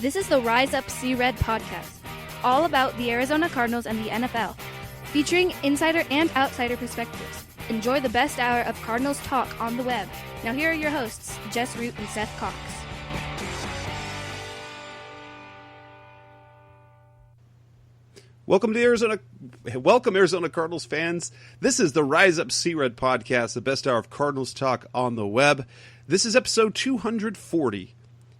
This is the Rise Up See Red podcast, all about the Arizona Cardinals and the NFL, featuring insider and outsider perspectives. Enjoy the best hour of Cardinals talk on the web. Now here are your hosts, Jess Root and Seth Cox. Welcome Arizona Cardinals fans. This is the Rise Up See Red podcast, the best hour of Cardinals talk on the web. This is episode 240,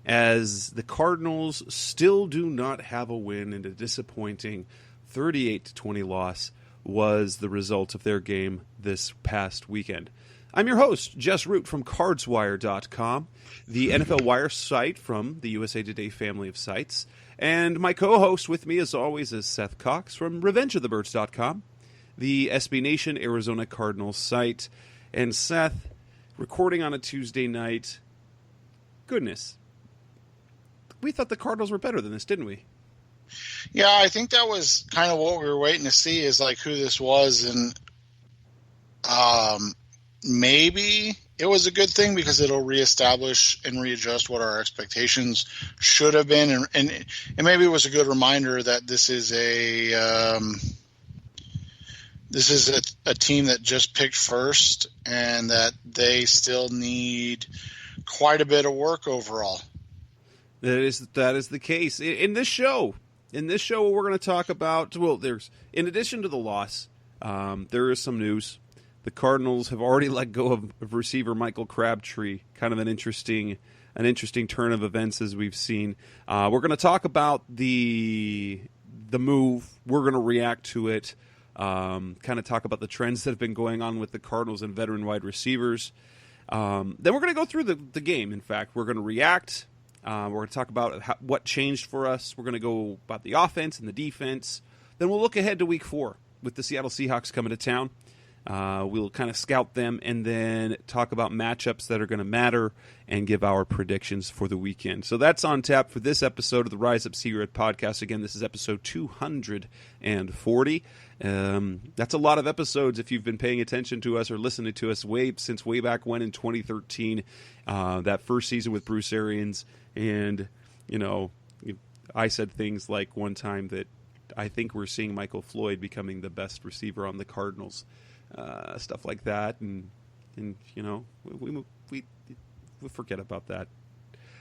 as the Cardinals still do not have a win, and a disappointing 38-20 loss was the result of their game this past weekend. I'm your host, Jess Root from CardsWire.com, the NFL Wire site from the USA Today family of sites. And my co-host with me, as always, is Seth Cox from RevengeOfTheBirds.com, the SB Nation Arizona Cardinals site. And Seth, recording on a Tuesday night, goodness, we thought the Cardinals were better than this, didn't we? Yeah, I think that was kind of what we were waiting to see, is like who this was, and maybe it was a good thing because it'll reestablish and readjust what our expectations should have been, and maybe it was a good reminder that this is a team that just picked first, and that they still need quite a bit of work overall. That is the case. In this show, what we're going to talk about, well, there's, in addition to the loss, there is some news. The Cardinals have already let go of receiver Michael Crabtree. Kind of an interesting turn of events as we've seen. We're going to talk about the move. We're going to react to it. Kind of talk about the trends that have been going on with the Cardinals and veteran wide receivers. Then we're going to go through the game. In fact, we're going to react. We're going to talk about what changed for us. We're going to go about the offense and the defense. Then we'll look ahead to Week 4 with the Seattle Seahawks coming to town. We'll kind of scout them and then talk about matchups that are going to matter and give our predictions for the weekend. So that's on tap for this episode of the Rise Up See Red podcast. Again, this is episode 240. That's a lot of episodes if you've been paying attention to us or listening to us since way back when in 2013, that first season with Bruce Arians. And, I said things like one time that I think we're seeing Michael Floyd becoming the best receiver on the Cardinals. Stuff like that, and we forget about that.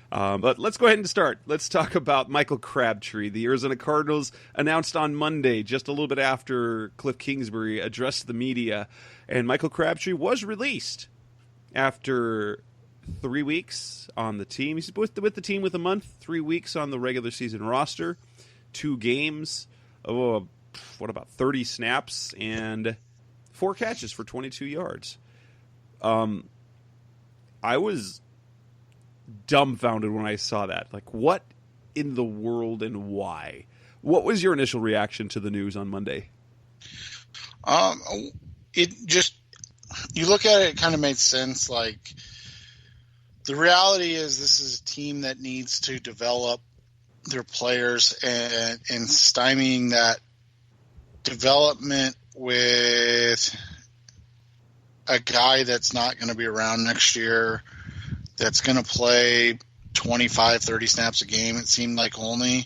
But let's go ahead and start. Let's talk about Michael Crabtree. The Arizona Cardinals announced on Monday, just a little bit after Cliff Kingsbury addressed the media, and Michael Crabtree was released after 3 weeks on the team. He's with the team with a month, 3 weeks on the regular season roster, 2 games, about 30 snaps, and 4 catches for 22 yards. I was dumbfounded when I saw that. Like, what in the world and why? What was your initial reaction to the news on Monday? You look at it, it kind of made sense. Like, the reality is this is a team that needs to develop their players, and stymieing that development with a guy that's not going to be around next year, that's going to play 25, 30 snaps a game, it seemed like only.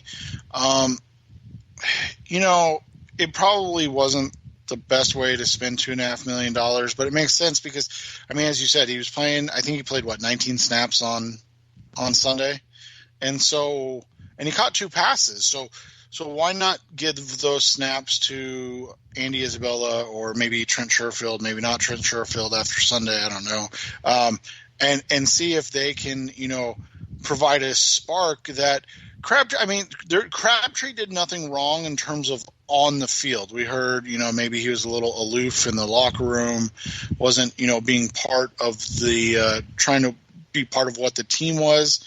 It probably wasn't the best way to spend $2.5 million, but it makes sense because, as you said, he was playing, I think he played, 19 snaps on Sunday? And he caught 2 passes. So why not give those snaps to Andy Isabella or maybe Trent Sherfield, maybe not Trent Sherfield after Sunday, I don't know, and see if they can, provide a spark that Crabtree did nothing wrong in terms of on the field. We heard, maybe he was a little aloof in the locker room, wasn't, being part of the trying to be part of what the team was.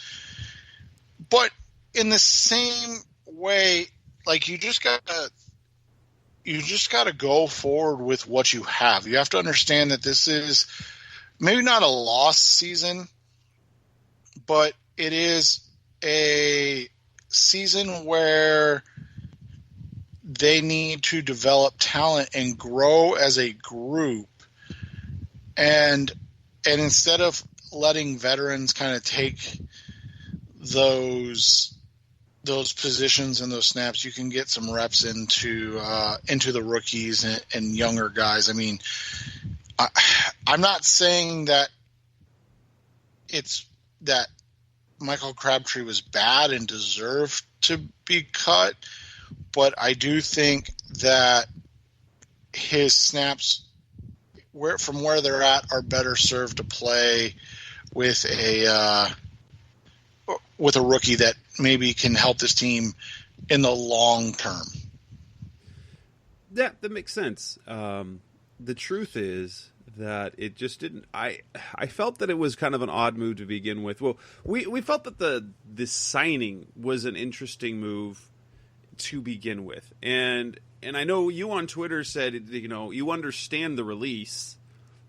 But in the same way, like, you just gotta go forward with what you have. You have to understand that this is maybe not a lost season, but it is a season where they need to develop talent and grow as a group. And instead of letting veterans kind of take those those positions and those snaps, you can get some reps into the rookies and younger guys. I mean, I'm not saying that it's that Michael Crabtree was bad and deserved to be cut, but I do think that his snaps, from where they're at, are better served to play with a rookie that maybe can help this team in the long term. Yeah, that makes sense. The truth is that it just didn't. I felt that it was kind of an odd move to begin with. Well, we felt that this signing was an interesting move to begin with, and I know you on Twitter said, you know, you understand the release,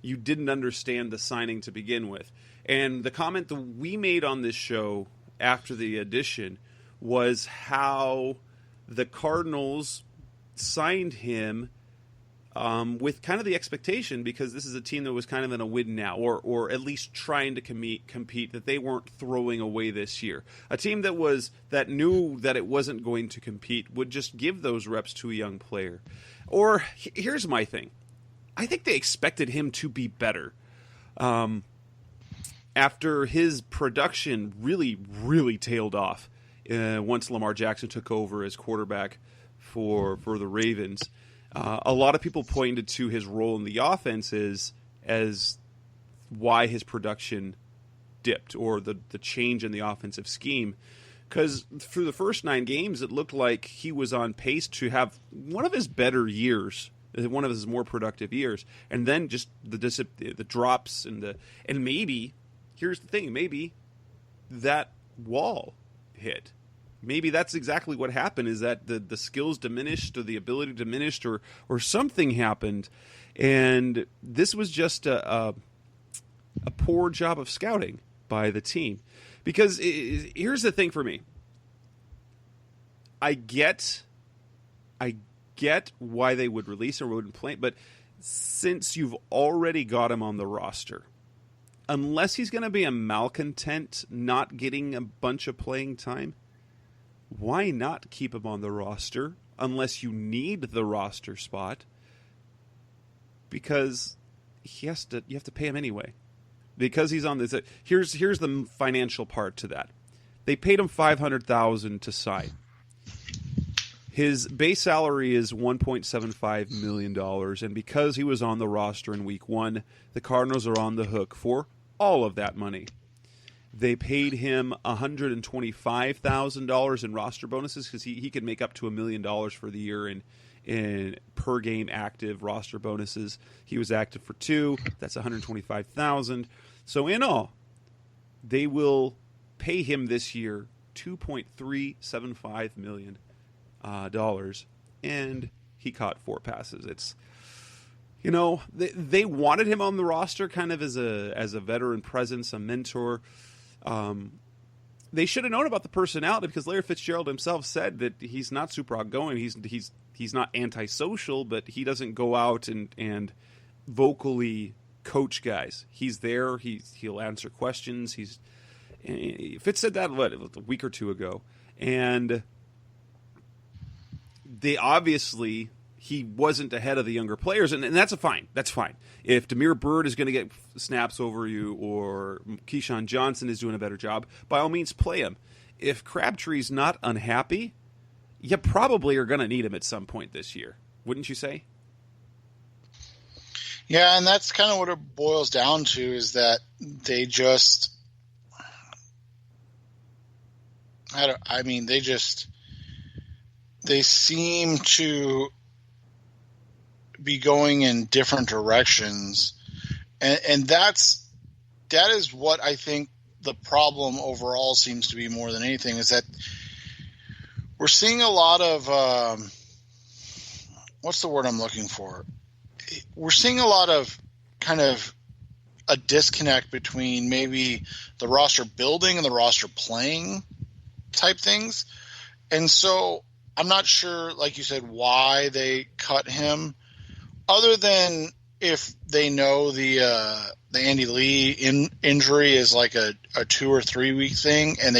you didn't understand the signing to begin with, and the comment that we made on this show after the addition was how the Cardinals signed him with kind of the expectation, because this is a team that was kind of in a win now, or at least trying to compete, that they weren't throwing away this year. A team that knew that it wasn't going to compete would just give those reps to a young player. Or here's my thing. I think they expected him to be better. After his production really, really tailed off once Lamar Jackson took over as quarterback for the Ravens. A lot of people pointed to his role in the offense as why his production dipped, or the change in the offensive scheme. Because through the first 9 games, it looked like he was on pace to have one of his better years, one of his more productive years, and then just the drops and maybe, here's the thing, maybe that wall hit. Maybe that's exactly what happened, is that the skills diminished, or the ability diminished, or something happened. And this was just a poor job of scouting by the team. Because here's the thing for me. I get why they would release or wouldn't play, but since you've already got him on the roster, unless he's going to be a malcontent not getting a bunch of playing time, why not keep him on the roster unless you need the roster spot? Because you have to pay him anyway. Because he's on this. Here's the financial part to that. They paid him $500,000 to sign. His base salary is $1.75 million, and because he was on the roster in Week 1, the Cardinals are on the hook for all of that money. They paid him $125,000 in roster bonuses, because he could make up to $1 million for the year in per game active roster bonuses. He was active for 2. That's $125,000. So in all, they will pay him this year $2.375 million, and he caught 4 passes. It's, you know, they wanted him on the roster kind of as a veteran presence, a mentor. They should have known about the personality, because Larry Fitzgerald himself said that he's not super outgoing. He's not antisocial, but he doesn't go out and vocally coach guys. He's there. He'll answer questions. Fitz said that a week or 2 ago, and they obviously, he wasn't ahead of the younger players, and that's fine. That's fine. If Damiere Byrd is going to get snaps over you, or Keyshawn Johnson is doing a better job, by all means play him. If Crabtree's not unhappy, you probably are going to need him at some point this year. Wouldn't you say? Yeah, and that's kind of what it boils down to, is that they just, they seem to be going in different directions, and that is what I think the problem overall seems to be, more than anything, is that we're seeing a lot of what's the word I'm looking for? We're seeing a lot of kind of a disconnect between maybe the roster building and the roster playing type things. And so I'm not sure, like you said, why they cut him, other than if they know the Andy Lee injury is like a 2 or 3 week thing, and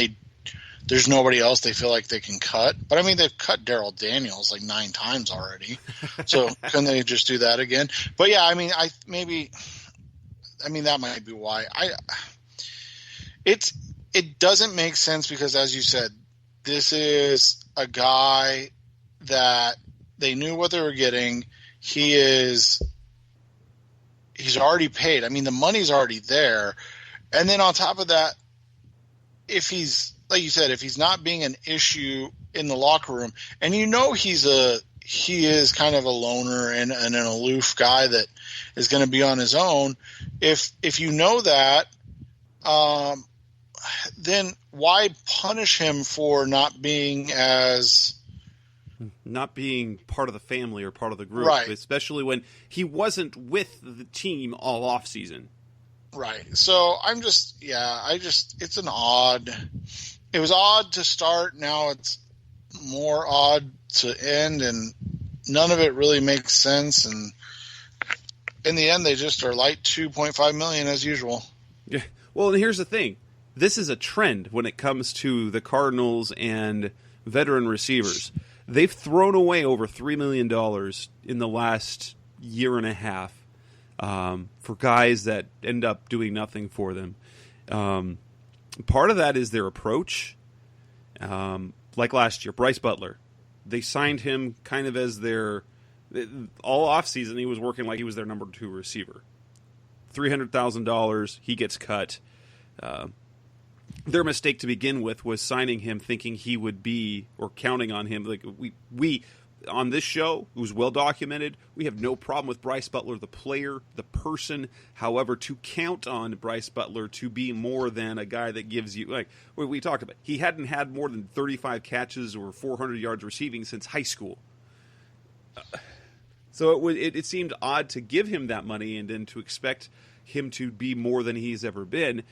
there's nobody else they feel like they can cut. But I mean, they've cut Darryl Daniels like 9 times already. So can they just do that again? But yeah, I mean, that might be why. It doesn't make sense because, as you said, this is a guy that they knew what they were getting. He's already paid. I mean, the money's already there. And then on top of that, if he's, like you said, if he's not being an issue in the locker room, and he is kind of a loner and an aloof guy that is going to be on his own. If you know that, then why punish him for not being part of the family or part of the group, right? Especially when he wasn't with the team all off season. Right. So it was odd to start. Now it's more odd to end, and none of it really makes sense. And in the end, they just are light $2.5 million as usual. Yeah. Well, and here's the thing. This is a trend when it comes to the Cardinals and veteran receivers. They've thrown away over $3 million in the last year and a half for guys that end up doing nothing for them. Part of that is their approach. Like last year, Bryce Butler. They signed him kind of as their... All offseason, he was working like he was their number 2 receiver. $300,000, he gets cut. Their mistake to begin with was signing him thinking he would be, or counting on him. Like we on this show, it was well documented. We have no problem with Bryce Butler, the player, the person. However, to count on Bryce Butler to be more than a guy that gives you, like we talked about, he hadn't had more than 35 catches or 400 yards receiving since high school. So it seemed odd to give him that money and then to expect him to be more than he's ever been.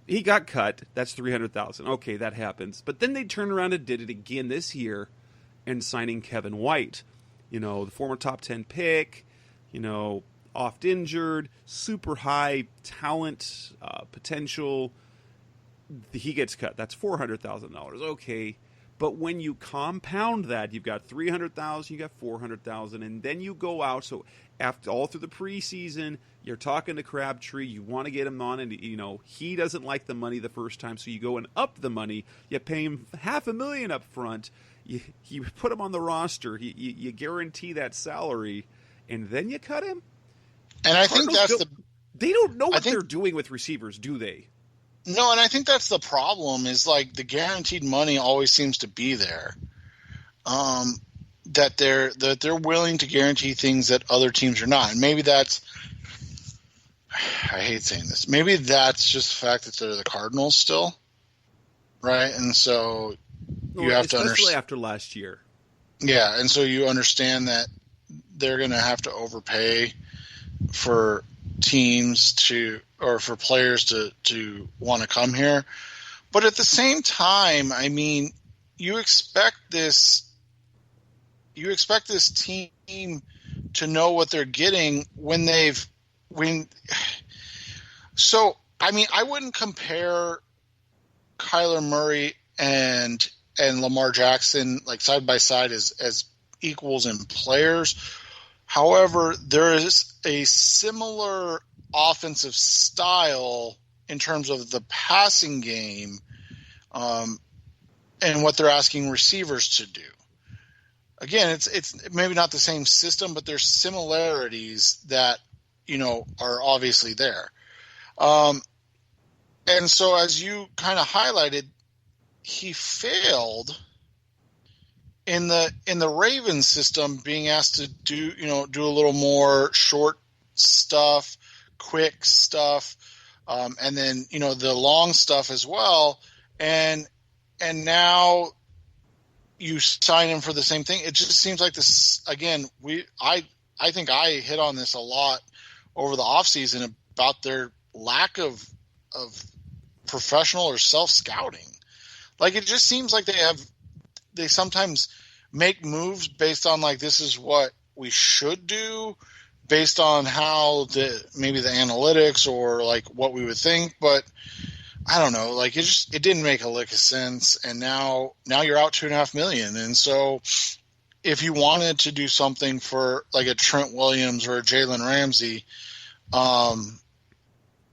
He got cut. That's $300,000. Okay, that happens. But then they turned around and did it again this year and signing Kevin White. You know, the former top 10 pick, you know, oft injured, super high talent, potential. He gets cut. That's $400,000. Okay. But when you compound that, you've got $300,000, you got $400,000, and then you go out. So after all through the preseason, you're talking to Crabtree. You want to get him on, and you know he doesn't like the money the first time, so you go and up the money. You pay him $500,000 up front. You put him on the roster. You guarantee that salary, and then you cut him. And I think they don't know what they're doing with receivers, do they? No, and I think that's the problem. Is like the guaranteed money always seems to be there. That they're willing to guarantee things that other teams are not, and maybe that's. I hate saying this. Maybe that's just the fact that they're the Cardinals still, right? And so you have to understand, especially after last year. Yeah, and so you understand that they're going to have to overpay for teams or for players to want to come here. But at the same time, I mean, you expect this team to know what they're getting so I mean, I wouldn't compare Kyler Murray and Lamar Jackson like side by side as equals in players. However, there is a similar offensive style in terms of the passing game, and what they're asking receivers to do. Again, it's maybe not the same system, but there's similarities that, you know, are obviously there. And so as you kind of highlighted, he failed in the Ravens system, being asked to do a little more short stuff, quick stuff, and then, you know, the long stuff as well. And now you sign him for the same thing. It just seems like this again. I think I hit on this a lot over the offseason about their lack of professional or self-scouting. Like, it just seems like they sometimes make moves based on like, this is what we should do based on how maybe the analytics or like what we would think. But I don't know, like it didn't make a lick of sense. And now you're out $2.5 million. And so if you wanted to do something for like a Trent Williams or a Jalen Ramsey,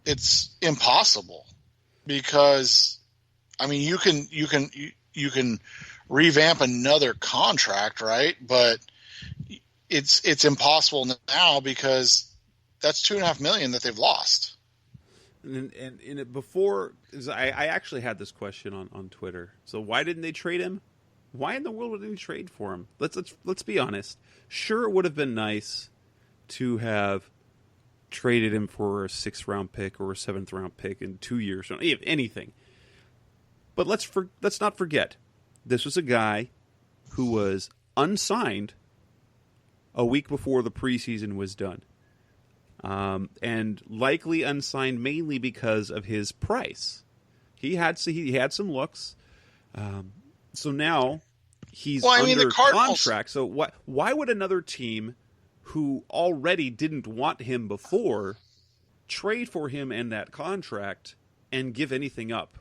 it's impossible because, I mean, you can revamp another contract, right? But it's impossible now because that's $2.5 million that they've lost. And in it before, I actually had this question on Twitter. So why didn't they trade him? Why in the world would they trade for him? Let's be honest. Sure, it would have been nice to have traded him for a 6th round pick or a 7th round pick in 2 years, if anything. But let's not forget, this was a guy who was unsigned a week before the preseason was done. And likely unsigned mainly because of his price. He had some looks. So now he's under contract. So why would another team who already didn't want him before trade for him and that contract and give anything up?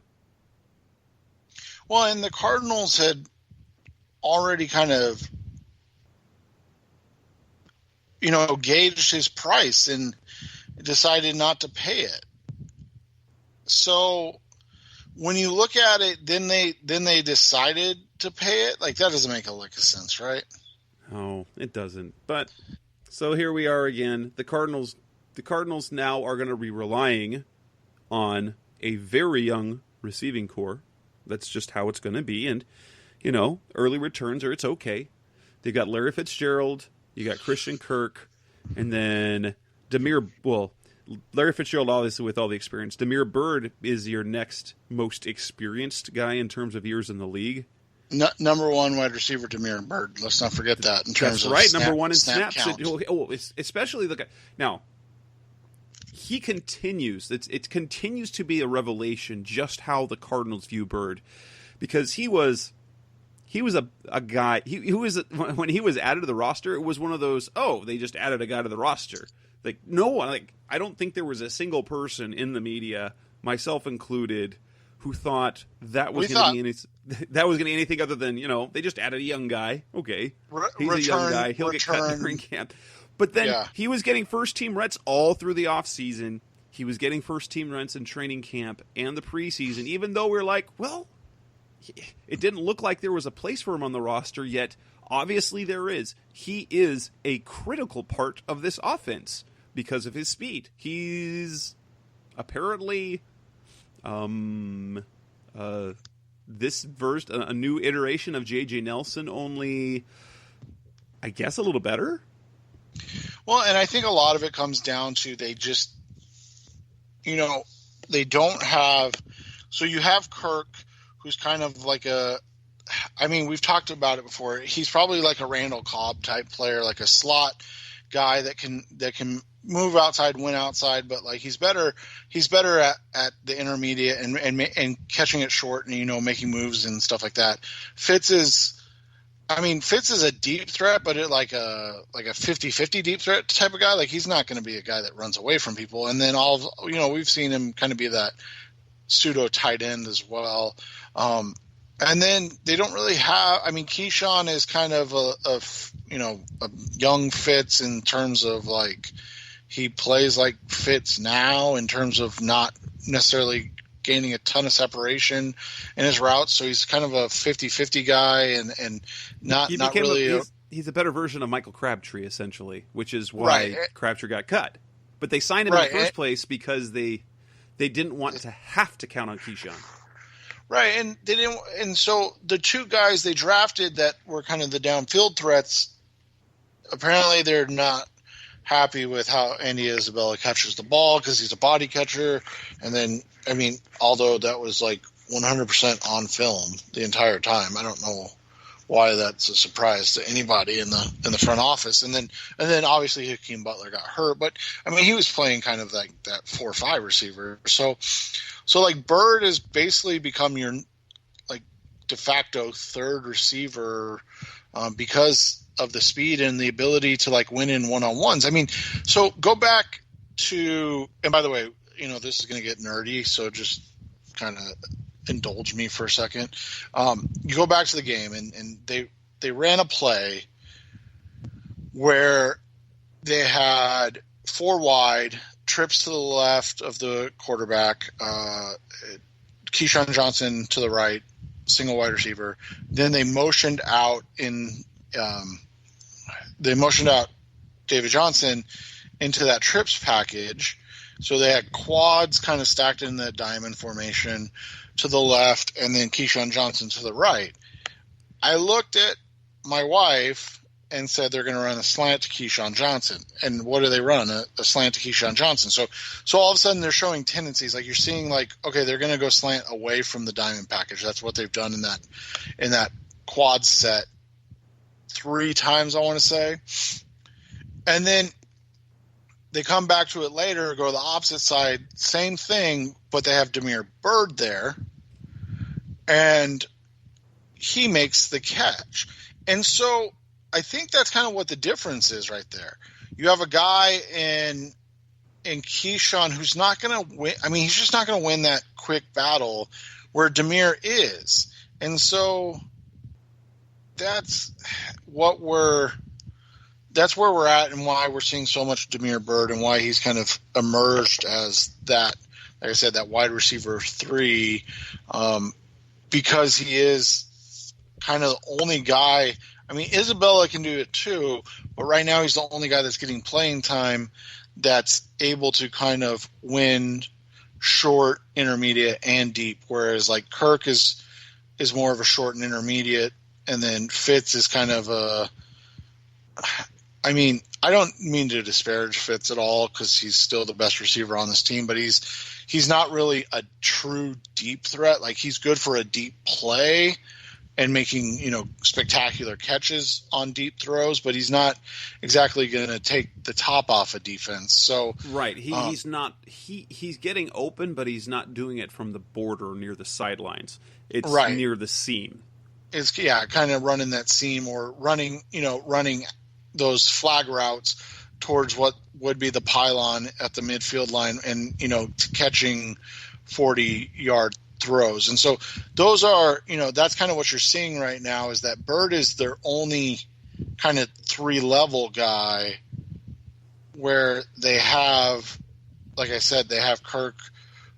Well, and the Cardinals had already kind of, gauged his price and decided not to pay it. So when you look at it, then they decided to pay it. Like, that doesn't make a lick of sense, right? Oh, it doesn't. But so here we are again. The Cardinals now are going to be relying on a very young receiving core. That's just how it's going to be. And, early returns it's okay. They got Larry Fitzgerald, you got Christian Kirk, and then Larry Fitzgerald obviously with all the experience. Damiere Byrd is your next most experienced guy in terms of years in the league. Number one wide receiver, Damiere Byrd. Let's not forget that. That's right, number one in snaps. Especially the guy. Now, he continues. It continues to be a revelation just how the Cardinals view Byrd, because he was a guy. He was when he was added to the roster. It was one of those. Oh, they just added a guy to the roster. Like no one. Like I don't think there was a single person in the media, myself included, who thought that was going to be anything other than they just added a young guy. Okay, he's a young guy. He'll get cut during camp. But then he was getting first-team reps all through the offseason. He was getting first-team reps in training camp and the preseason, even though we're like, well, it didn't look like there was a place for him on the roster yet. Obviously there is. He is a critical part of this offense because of his speed. He's apparently this version, a new iteration of J.J. Nelson, only, I guess, a little better. Well, and I think a lot of it comes down to they just, they don't have. So you have Kirk, who's kind of like we've talked about it before. He's probably like a Randall Cobb type player, like a slot guy that can move outside, win outside, but like he's better at the intermediate and catching it short and making moves and stuff like that. Fitz is a deep threat, but like a 50-50 deep threat type of guy. Like he's not going to be a guy that runs away from people. And then we've seen him kind of be that pseudo tight end as well. And then they don't really have. Keyshawn is kind of a young Fitz in terms of like he plays like Fitz now in terms of not necessarily gaining a ton of separation in his routes. So he's kind of a 50-50 guy and not really. He's a better version of Michael Crabtree essentially, which is why Crabtree got cut. But they signed him in the first place because they didn't want to have to count on Keyshawn. Right, and they didn't. And so the two guys they drafted that were kind of the downfield threats, apparently they're not happy with how Andy Isabella catches the ball because he's a body catcher. And then, although that was like 100% on film the entire time, I don't know why that's a surprise to anybody in the front office. And then obviously Hakeem Butler got hurt, but he was playing kind of like that 4-5 receiver. So like Byrd has basically become your like de facto third receiver because of the speed and the ability to like win in one-on-ones. So go back to, and by the way, this is going to get nerdy, so just kind of indulge me for a second. You go back to the game, and they ran a play where they had 4 wide, trips to the left of the quarterback, Keyshawn Johnson to the right, single wide receiver. Then they motioned out David Johnson into that trips package. So they had quads kind of stacked in the diamond formation to the left, and then Keyshawn Johnson to the right. I looked at my wife and said they're going to run a slant to Keyshawn Johnson. And what do they run? A slant to Keyshawn Johnson. So all of a sudden they're showing tendencies. Like you're seeing okay, they're going to go slant away from the diamond package. That's what they've done in that quad set 3 times, I want to say. And then they come back to it later, go to the opposite side, same thing, but they have Damiere Byrd there, and he makes the catch. And so I think that's kind of what the difference is right there. You have a guy in Keyshawn who's not going to win. I mean, he's just not going to win that quick battle where Damiere is. And so that's where we're at, and why we're seeing so much Damiere Byrd, and why he's kind of emerged as that, like I said, that wide receiver 3, because he is kind of the only guy. I mean, Isabella can do it too, but right now he's the only guy that's getting playing time that's able to kind of win short, intermediate, and deep, whereas like Kirk is more of a short and intermediate, and then Fitz is kind of a – I mean, I don't mean to disparage Fitz at all because he's still the best receiver on this team, but he's not really a true deep threat. Like, he's good for a deep play and making, spectacular catches on deep throws, but he's not exactly going to take the top off a defense. So right, he's not he's getting open, but he's not doing it from the border near the sidelines. It's right near the seam. It's kind of running that seam, or running those flag routes towards what would be the pylon at the midfield line, and catching 40-yard throws. And so those are, that's kind of what you're seeing right now, is that Byrd is their only kind of 3-level guy, where they have, like I said, they have Kirk,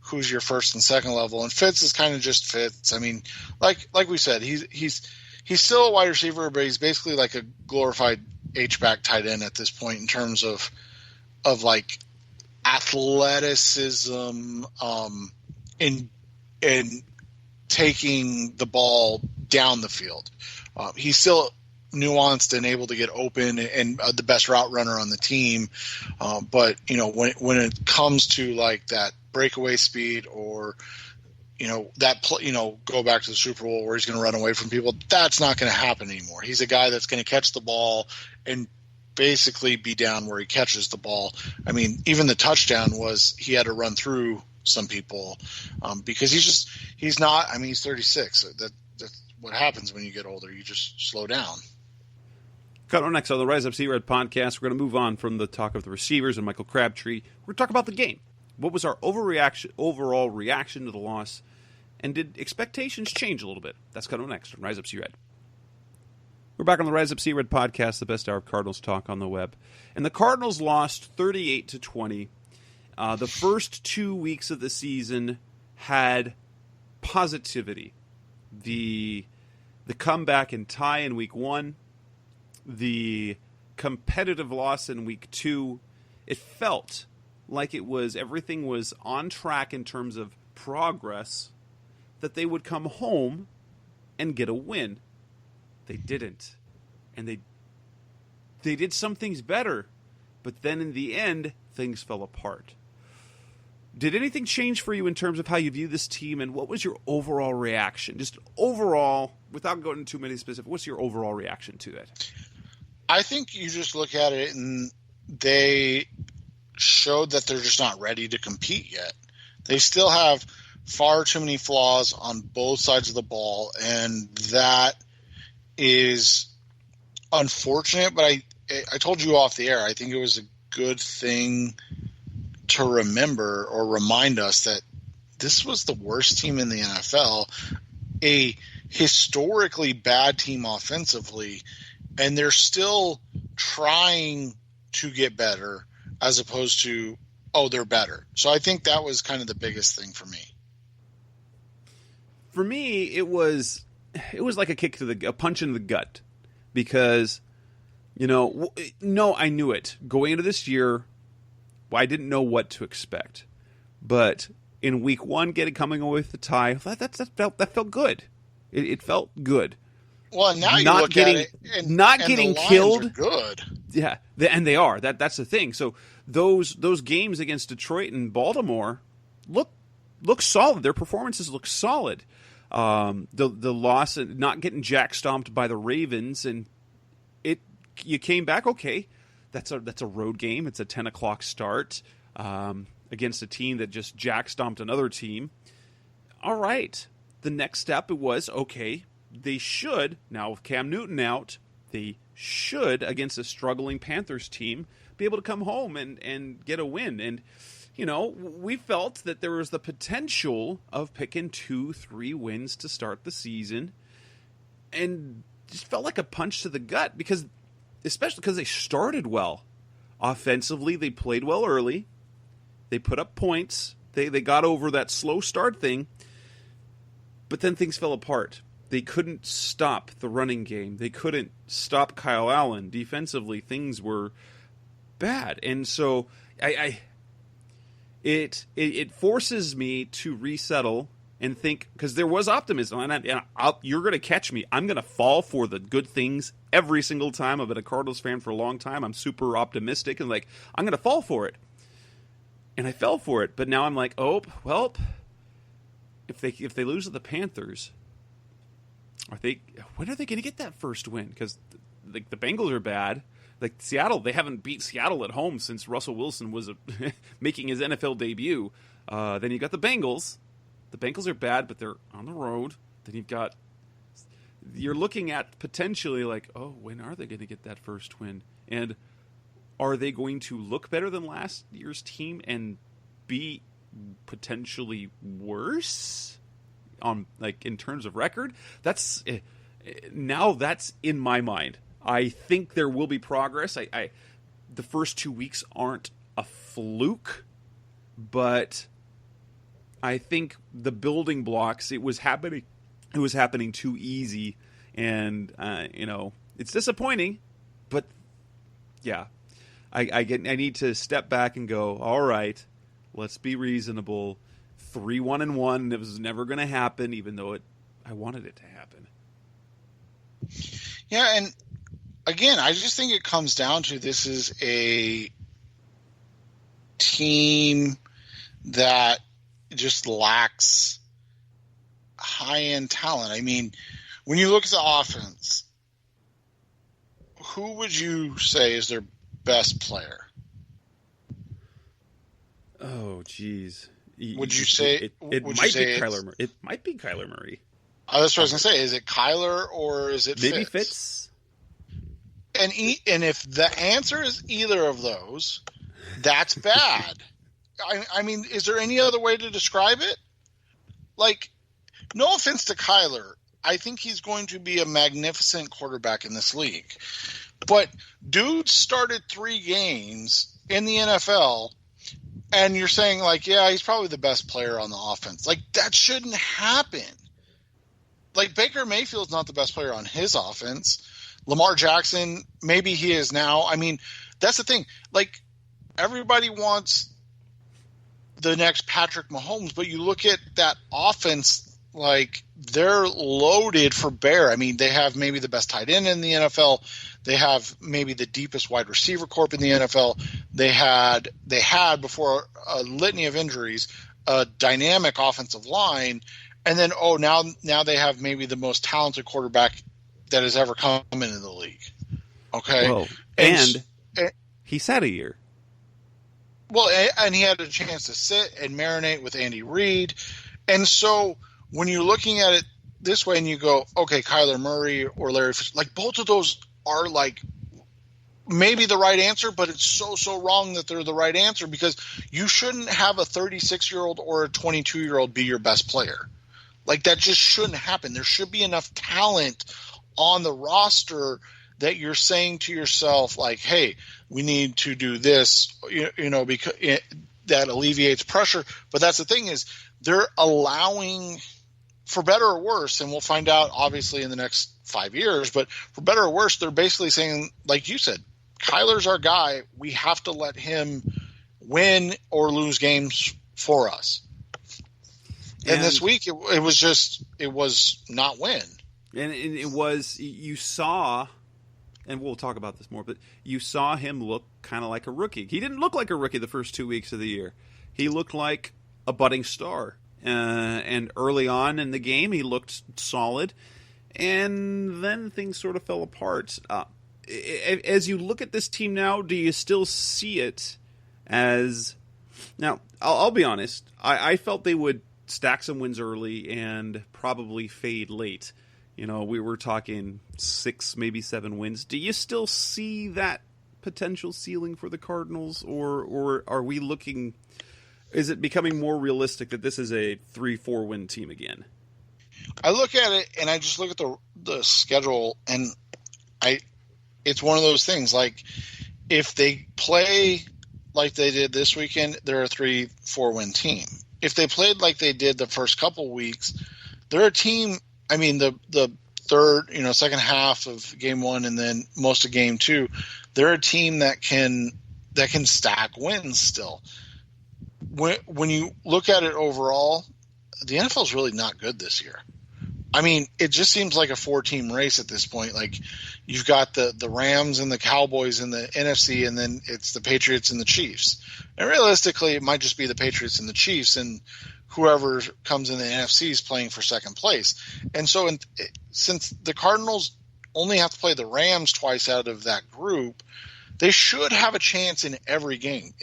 who's your first and second level, and Fitz is kind of just Fitz. I mean, like we said, he's still a wide receiver, but he's basically like a glorified H-back tight end at this point in terms of like athleticism, in taking the ball down the field. He's still nuanced and able to get open, and the best route runner on the team. But when it comes to like that breakaway speed, or go back to the Super Bowl where he's going to run away from people, that's not going to happen anymore. He's a guy that's going to catch the ball and basically be down where he catches the ball. I mean, even the touchdown was he had to run through some people, because he's not. I mean, he's 36. That's what happens when you get older. You just slow down. Coming up next on the Rise Up See Red podcast, we're going to move on from the talk of the receivers and Michael Crabtree. We're going to talk about the game. What was our overall reaction to the loss, and did expectations change a little bit? That's coming up next on Rise Up See Red. We're back on the Rise Up See Red podcast, the best hour of Cardinals talk on the web. And the Cardinals lost 38-20. The first 2 weeks of the season had positivity. The comeback and tie in week 1, the competitive loss in week 2, it felt like everything was on track in terms of progress, that they would come home and get a win. They didn't. And they did some things better, but then in the end, things fell apart. Did anything change for you in terms of how you view this team, and what was your overall reaction? Just overall, without going into too many specifics, what's your overall reaction to it? I think you just look at it, and they showed that they're just not ready to compete yet. They still have far too many flaws on both sides of the ball, and that is unfortunate. But I told you off the air, I think it was a good thing to remember or remind us that this was the worst team in the NFL, a historically bad team offensively, and they're still trying to get better as opposed to, oh, they're better. So I think that was kind of the biggest thing for me. For me, it was like a punch in the gut, because, I knew it going into this year. I didn't know what to expect, but in week 1, coming away with the tie, that felt good. It felt good. Well, now you look at it, and getting the Lions killed. are good. Yeah, and they are. That's the thing. So those games against Detroit and Baltimore look solid. Their performances look solid. The loss and not getting jack stomped by the Ravens, and you came back okay. That's a road game. It's a 10:00 start against a team that just jack stomped another team. All right. The next step was, okay, they should, now with Cam Newton out, they should, against a struggling Panthers team, be able to come home and get a win. And, we felt that there was the potential of picking 2-3 wins to start the season, and just felt like a punch to the gut, especially because they started well. Offensively, they played well early. They put up points. They got over that slow start thing, but then things fell apart. They couldn't stop the running game. They couldn't stop Kyle Allen. Defensively, things were bad. And so it forces me to resettle and think, because there was optimism. And you're going to catch me. I'm going to fall for the good things every single time. I've been a Cardinals fan for a long time. I'm super optimistic and I'm going to fall for it. And I fell for it. But now I'm like, oh, well, if they lose to the Panthers, when are they going to get that first win? Because the Bengals are bad. Like Seattle, they haven't beat Seattle at home since Russell Wilson was making his NFL debut. Then you got the Bengals. The Bengals are bad, but they're on the road. Then you're looking at potentially when are they going to get that first win? And are they going to look better than last year's team and be potentially worse in terms of record? That's in my mind. I think there will be progress. The first 2 weeks aren't a fluke, but I think the building blocks, it was happening too easy, and it's disappointing, but yeah, I need to step back and go, all right, let's be reasonable. 3-1-1, it was never going to happen, even though I wanted it to happen. Yeah, and again, I just think it comes down to, this is a team that just lacks high-end talent. I mean, when you look at the offense, who would you say is their best player? Oh, geez. Would you say it might be Kyler Murray? It might be Kyler Murray. That's what I was going to say. Is it Kyler or is it maybe Fitz? And if the answer is either of those, that's bad. I mean, is there any other way to describe it? No offense to Kyler, I think he's going to be a magnificent quarterback in this league. But dude started 3 games in the NFL, and you're saying, yeah, he's probably the best player on the offense. That shouldn't happen. Baker Mayfield's not the best player on his offense. Lamar Jackson, maybe he is now. I mean, that's the thing. Everybody wants the next Patrick Mahomes, but you look at that offense, they're loaded for bear. I mean, they have maybe the best tight end in the NFL. They have maybe the deepest wide receiver corp in the NFL. They had before a litany of injuries, a dynamic offensive line, and then now they have maybe the most talented quarterback that has ever come into the league. Okay, whoa. And he sat a year. Well, and he had a chance to sit and marinate with Andy Reid, and so when you're looking at it this way, and you go, okay, Kyler Murray or Larry Fitzgerald, both of those are maybe the right answer, but it's so wrong that they're the right answer, because you shouldn't have a 36-year-old or a 22-year-old be your best player. Like, that just shouldn't happen. There should be enough talent on the roster that you're saying to yourself, like, hey, we need to do this, because that alleviates pressure. But that's the thing, is they're allowing, for better or worse, and we'll find out obviously in the next 5 years, but for better or worse, they're basically saying, like you said, Kyler's our guy. We have to let him win or lose games for us. And this week, it was not win. And it was, you saw, and we'll talk about this more, but you saw him look kind of like a rookie. He didn't look like a rookie the first 2 weeks of the year. He looked like a budding star. And early on in the game, he looked solid. And then things sort of fell apart. As you look at this team now, do you still see it as... Now, I'll be honest. I felt they would stack some wins early and probably fade late. We were talking 6, maybe 7 wins. Do you still see that potential ceiling for the Cardinals, or are we looking... Is it becoming more realistic that this is a 3-4 win team again? I look at it, and I just look at the schedule, and it's one of those things. Like, if they play like they did this weekend, they're a 3-4 win team. If they played like they did the first couple weeks, they're a team. I mean, the third, second half of game 1 and then most of game 2, they're a team that can stack wins still. When you look at it overall, the NFL is really not good this year. I mean, it just seems like a 4-team race at this point. Like, you've got the Rams and the Cowboys in the NFC, and then it's the Patriots and the Chiefs. And realistically, it might just be the Patriots and the Chiefs, and whoever comes in the NFC is playing for second place. And so since the Cardinals only have to play the Rams twice out of that group, they should have a chance in every game.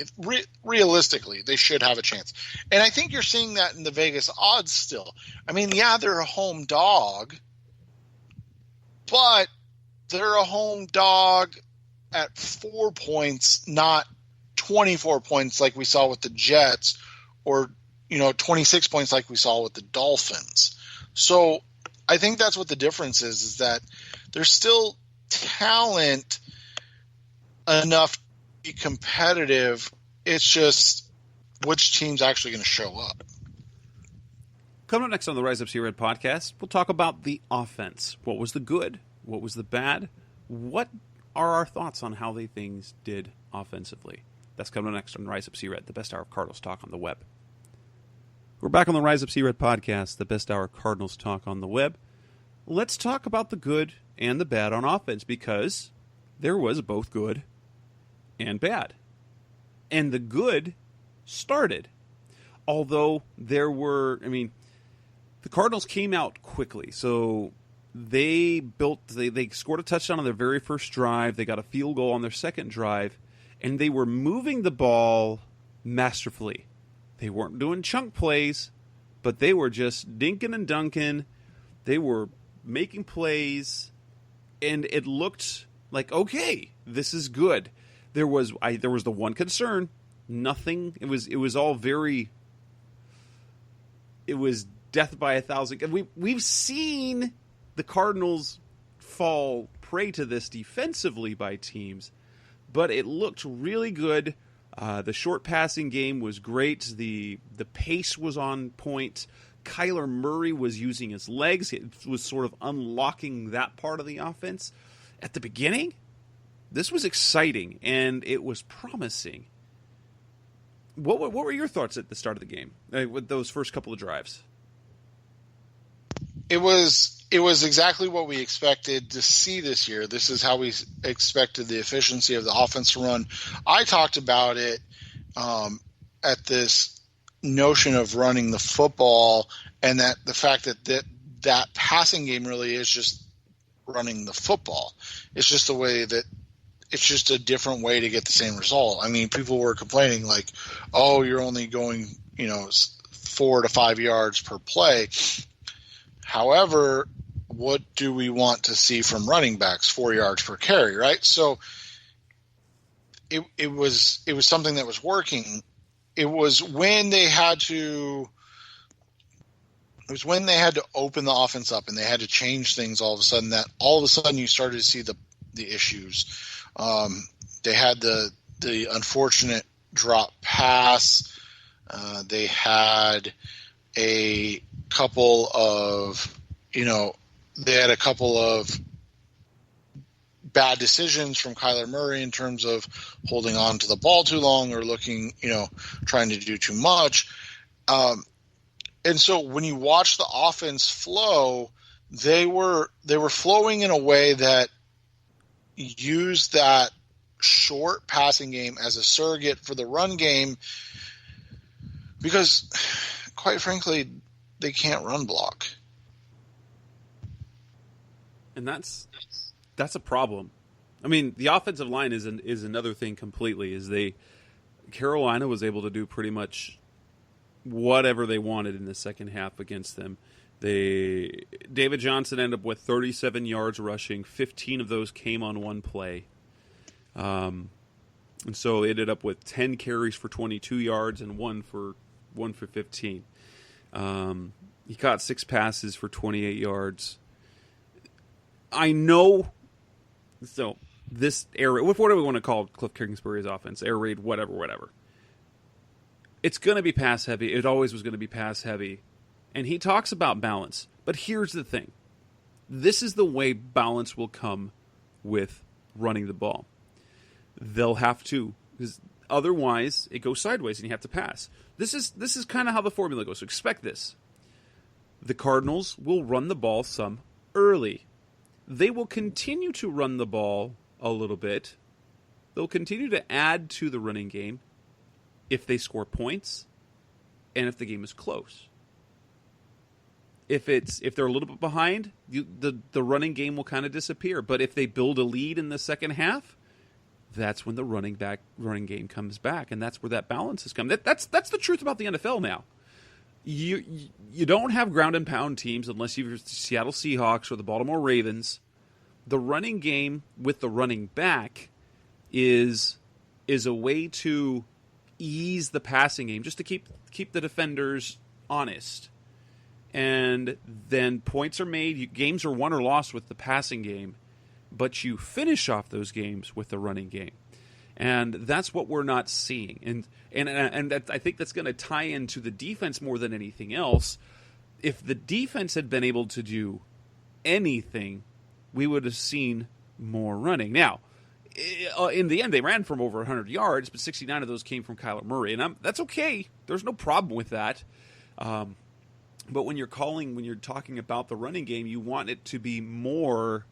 Realistically, they should have a chance. And I think you're seeing that in the Vegas odds still. I mean, yeah, they're a home dog, but they're a home dog at 4 points, not 24 points like we saw with the Jets, or 26 points like we saw with the Dolphins. So I think that's what the difference is that there's still talent enough to be competitive. It's just which team's actually going to show up. Coming up next on the Rise Up See Red podcast, we'll talk about the offense. What was the good? What was the bad? What are our thoughts on how things did offensively? That's coming up next on Rise Up See Red, the best hour of Cardinals talk on the web. We're back on the Rise Up See Red podcast, the best hour of Cardinals talk on the web. Let's talk about the good and the bad on offense, because there was both good and bad. And the good started. Although there were, the Cardinals came out quickly. So they scored a touchdown on their very first drive. They got a field goal on their second drive. And they were moving the ball masterfully. They weren't doing chunk plays, but they were just dinking and dunking. They were making plays. And it looked like, okay, this is good. There was the one concern. Nothing. It was all very. It was death by 1,000. We've seen the Cardinals fall prey to this defensively by teams, but it looked really good. The short passing game was great. The pace was on point. Kyler Murray was using his legs. It was sort of unlocking that part of the offense at the beginning. This was exciting, and it was promising. What were your thoughts at the start of the game with those first couple of drives? It was exactly what we expected to see this year. This is how we expected the efficiency of the offense to run. I talked about it at this notion of running the football, and that the fact that passing game really is just running the football. It's just a way that it's just a different way to get the same result. I mean, people were complaining like, oh, you're only going, 4 to 5 yards per play. However, what do we want to see from running backs? 4 yards per carry, right? So it was something that was working. It was when they had to open the offense up and they had to change things all of a sudden you started to see the issues. They had the unfortunate drop pass. They had a couple of bad decisions from Kyler Murray in terms of holding on to the ball too long or trying to do too much. And so when you watch the offense flow, they were flowing in a way that used that short passing game as a surrogate for the run game because, quite frankly, they can't run block. And that's a problem. I mean, the offensive line is another thing completely. Carolina was able to do pretty much whatever they wanted in the second half against them. David Johnson ended up with 37 yards rushing. 15 of those came on one play. And so they ended up with 10 carries for 22 yards and one for 15. He caught 6 passes for 28 yards. I know. So this air raid, what do we want to call Cliff Kingsbury's offense? Air raid, whatever. It's going to be pass heavy. It always was going to be pass heavy. And he talks about balance. But here's the thing. This is the way balance will come with running the ball. They'll have to, because otherwise it goes sideways and you have to pass. This is kind of how the formula goes. So expect this. The Cardinals will run the ball some early. They will continue to run the ball a little bit. They'll continue to add to the running game if they score points and if the game is close. If they're a little bit behind, the running game will kind of disappear. But if they build a lead in the second half, that's when the running game comes back, and that's where that balance is coming. That's the truth about the NFL now. You don't have ground and pound teams unless you're the Seattle Seahawks or the Baltimore Ravens. The running game with the running back is a way to ease the passing game, just to keep the defenders honest. And then points are made. Games are won or lost with the passing game, but you finish off those games with the running game. And that's what we're not seeing. And I think that's going to tie into the defense more than anything else. If the defense had been able to do anything, we would have seen more running. Now, in the end, they ran from over 100 yards, but 69 of those came from Kyler Murray. And that's okay. There's no problem with that. But when you're talking about the running game, you want it to be more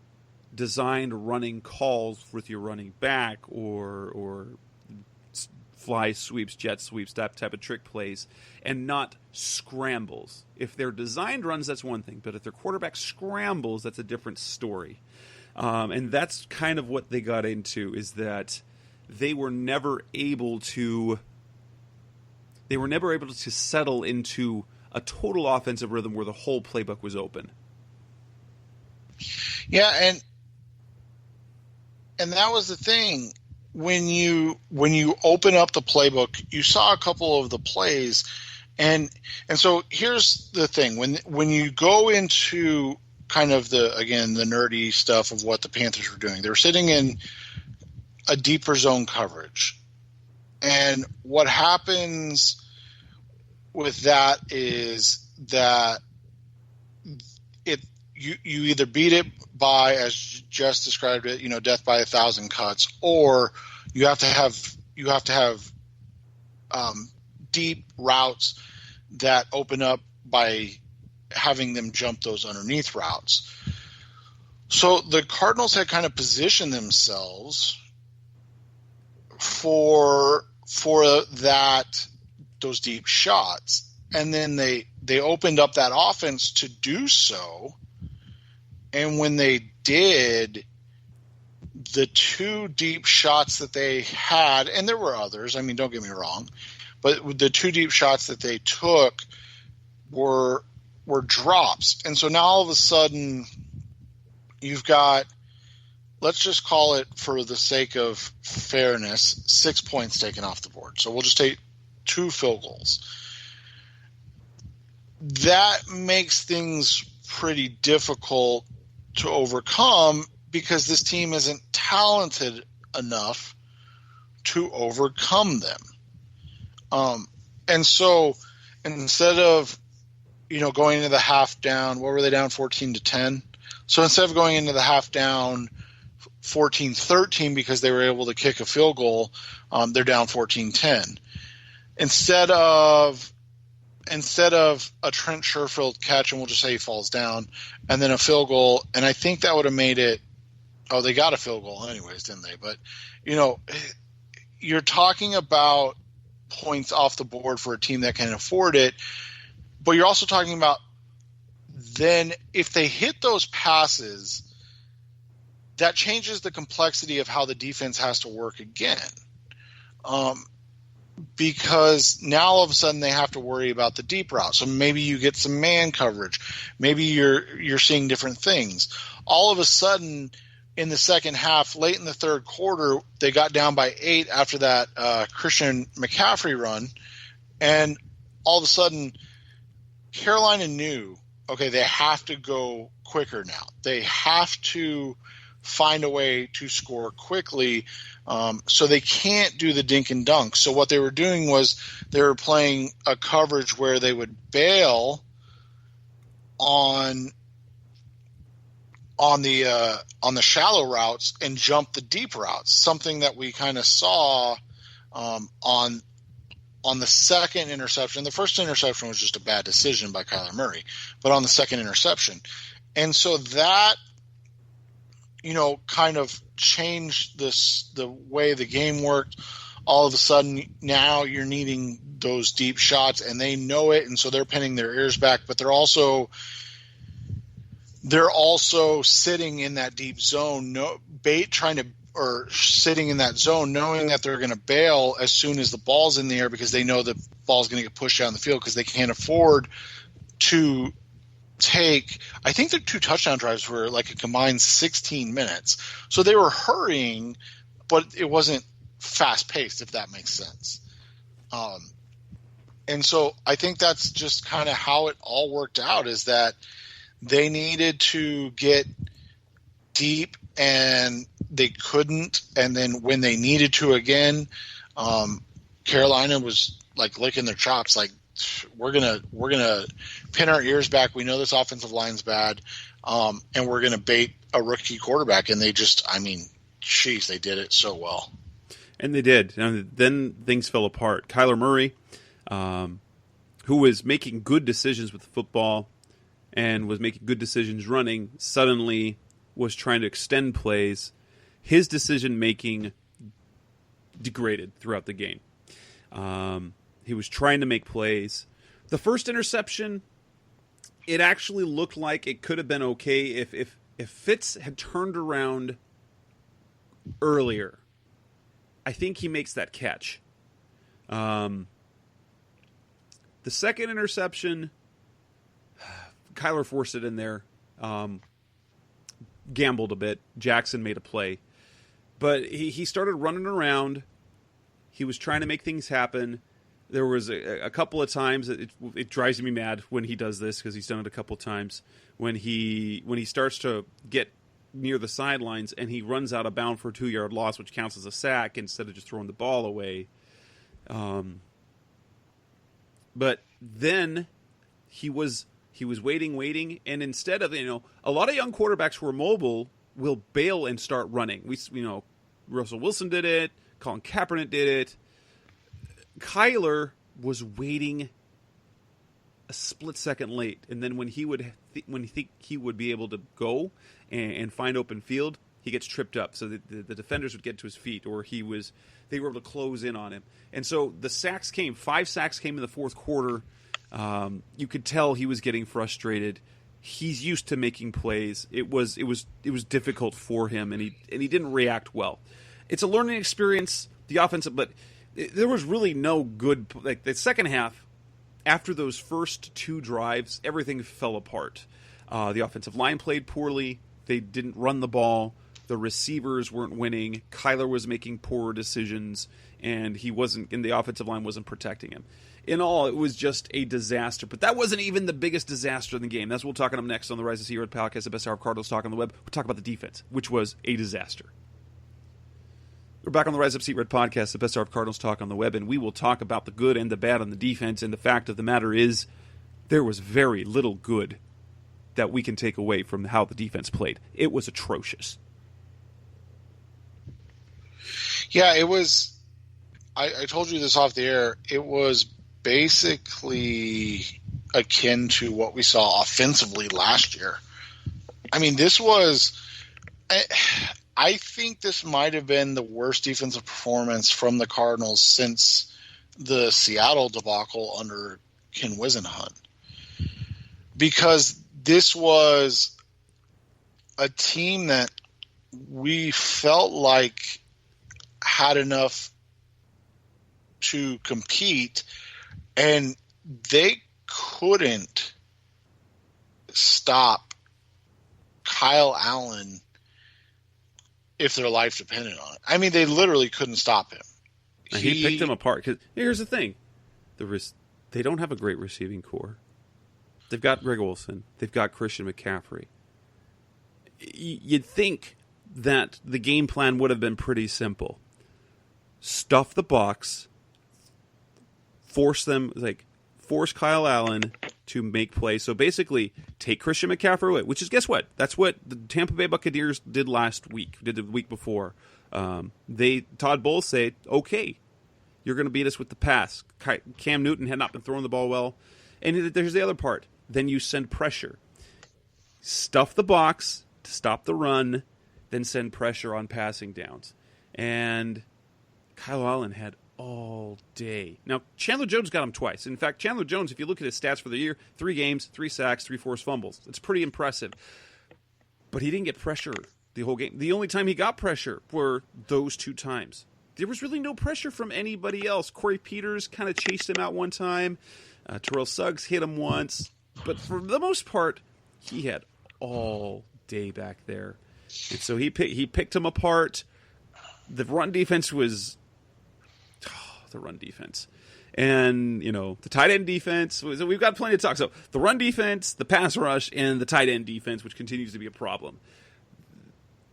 designed running calls with your running back or fly sweeps, jet sweeps, that type of trick plays, and not scrambles. If they're designed runs, that's one thing, but if their quarterback scrambles, that's a different story. And that's kind of what they got into, is that they were never able to settle into a total offensive rhythm where the whole playbook was open. Yeah, and that was the thing. When you open up the playbook, you saw a couple of the plays, and so here's the thing. When you go into kind of the nerdy stuff of what the Panthers were doing, they were sitting in a deeper zone coverage. And what happens with that is that you either beat it by, as just described it, death by 1,000 cuts, or you have to have deep routes that open up by having them jump those underneath routes. So the Cardinals had kind of positioned themselves for those deep shots, and then they opened up that offense to do so. And when they did, the two deep shots that they had, and there were others, I mean, don't get me wrong, but the two deep shots that they took were drops. And so now all of a sudden you've got, let's just call it, for the sake of fairness, 6 points taken off the board. So we'll just take 2 field goals. That makes things pretty difficult to overcome because this team isn't talented enough to overcome them. And so instead of, going into the half down, what were they down 14-10? So instead of going into the half down 14-13 because they were able to kick a field goal, they're down 14-10. Instead of a Trent Sherfield catch, and we'll just say he falls down, and then a field goal, and I think that would have made it – they got a field goal anyways, didn't they? But, you're talking about points off the board for a team that can afford it, but you're also talking about then if they hit those passes, that changes the complexity of how the defense has to work again. Because now all of a sudden they have to worry about the deep route. So maybe you get some man coverage. Maybe you're seeing different things. All of a sudden in the second half, late in the third quarter, they got down by 8 after that Christian McCaffrey run. And all of a sudden Carolina knew, okay, they have to go quicker now. They have to find a way to score quickly. So they can't do the dink and dunk. So what they were doing was they were playing a coverage where they would bail on the shallow routes and jump the deep routes. Something that we kind of saw on the second interception. The first interception was just a bad decision by Kyler Murray, but on the second interception. And so that, kind of changed the way the game worked. All of a sudden now you're needing those deep shots and they know it. And so they're pinning their ears back, but they're also sitting in that deep zone, sitting in that zone, knowing that they're going to bail as soon as the ball's in the air because they know the ball's going to get pushed down the field because they can't afford to take, I think their 2 touchdown drives were like a combined 16 minutes. So they were hurrying, but it wasn't fast paced, if that makes sense. And so I think that's just kind of how it all worked out, is that they needed to get deep and they couldn't. And then when they needed to again, Carolina was like licking their chops, like, we're gonna pin our ears back. We know this offensive line's bad, and we're gonna bait a rookie quarterback. And they just, they did it so well. And they did. And then things fell apart. Kyler Murray, who was making good decisions with the football and was making good decisions running, suddenly was trying to extend plays. His decision making degraded throughout the game. He was trying to make plays. The first interception, it actually looked like it could have been okay if Fitz had turned around earlier. I think he makes that catch. The second interception, Kyler forced it in there. Gambled a bit. Jackson made a play. But he started running around. He was trying to make things happen. There was a couple of times, it drives me mad when he does this, because he's done it a couple of times, when he starts to get near the sidelines and he runs out of bounds for a 2-yard loss, which counts as a sack instead of just throwing the ball away. But then he was waiting, and instead of, a lot of young quarterbacks who are mobile will bail and start running. Russell Wilson did it, Colin Kaepernick did it. Kyler was waiting a split second late, and then when he would think he would be able to go and find open field, he gets tripped up. So the defenders would get to his feet, or they were able to close in on him. And so the sacks came. 5 sacks came in the fourth quarter. You could tell he was getting frustrated. He's used to making plays. It was difficult for him, and he didn't react well. It's a learning experience. The offensive, but there was really no good, like the second half. After those first 2 drives, everything fell apart. The offensive line played poorly. They didn't run the ball. the receivers weren't winning, Kyler was making poor decisions, and the offensive line wasn't protecting him. In all, it was just a disaster. But that wasn't even the biggest disaster in the game. That's what we'll talk about next on the Rise of Sea Red podcast, the best hour of Cardinals talk on the web. We'll talk about the defense, which was a disaster. We're back on the Rise Up Seat Red podcast, the best hour of Cardinals talk on the web, and we will talk about the good and the bad on the defense. And the fact of the matter is, there was very little good that we can take away from how the defense played. It was atrocious. Yeah, it was. I told you this off the air. It was basically akin to what we saw offensively last year. I mean, this was. I think this might have been the worst defensive performance from the Cardinals since the Seattle debacle under Ken Whisenhunt, because this was a team that we felt like had enough to compete, and they couldn't stop Kyle Allen if their life depended on it. I mean, they literally couldn't stop him. He picked them apart. 'Cause here's the thing. They don't have a great receiving core. They've got Greg Olsen. They've got Christian McCaffrey. You'd think that the game plan would have been pretty simple. Stuff the box, force Kyle Allen to make plays. So basically, take Christian McCaffrey away, which is, guess what? That's what the Tampa Bay Buccaneers did the week before. Todd Bowles said, okay, you're going to beat us with the pass. Cam Newton had not been throwing the ball well. And there's the other part. Then you send pressure. Stuff the box to stop the run, then send pressure on passing downs. And Kyle Allen had all day. Now, Chandler Jones got him twice. In fact, Chandler Jones, if you look at his stats for the year, 3 games, 3 sacks, 3 forced fumbles. It's pretty impressive. But he didn't get pressure the whole game. The only time he got pressure were those 2 times. There was really no pressure from anybody else. Corey Peters kind of chased him out one time. Terrell Suggs hit him once. But for the most part, he had all day back there. And so he picked him apart. The run defense was... the run defense. And, the tight end defense. We've got plenty to talk. So the run defense, the pass rush, and the tight end defense, which continues to be a problem.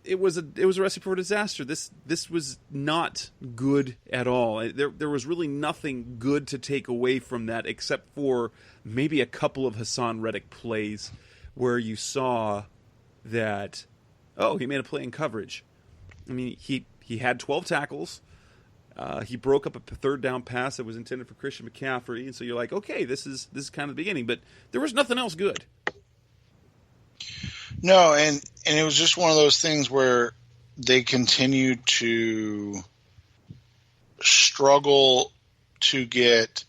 It was a recipe for disaster. This was not good at all. There was really nothing good to take away from that, except for maybe a couple of Hassan Reddick plays where you saw that, he made a play in coverage. I mean, he had 12 tackles. He broke up a 3rd down pass that was intended for Christian McCaffrey, and so you're like, okay, this is kind of the beginning. But there was nothing else good. No, and it was just one of those things where they continued to struggle to get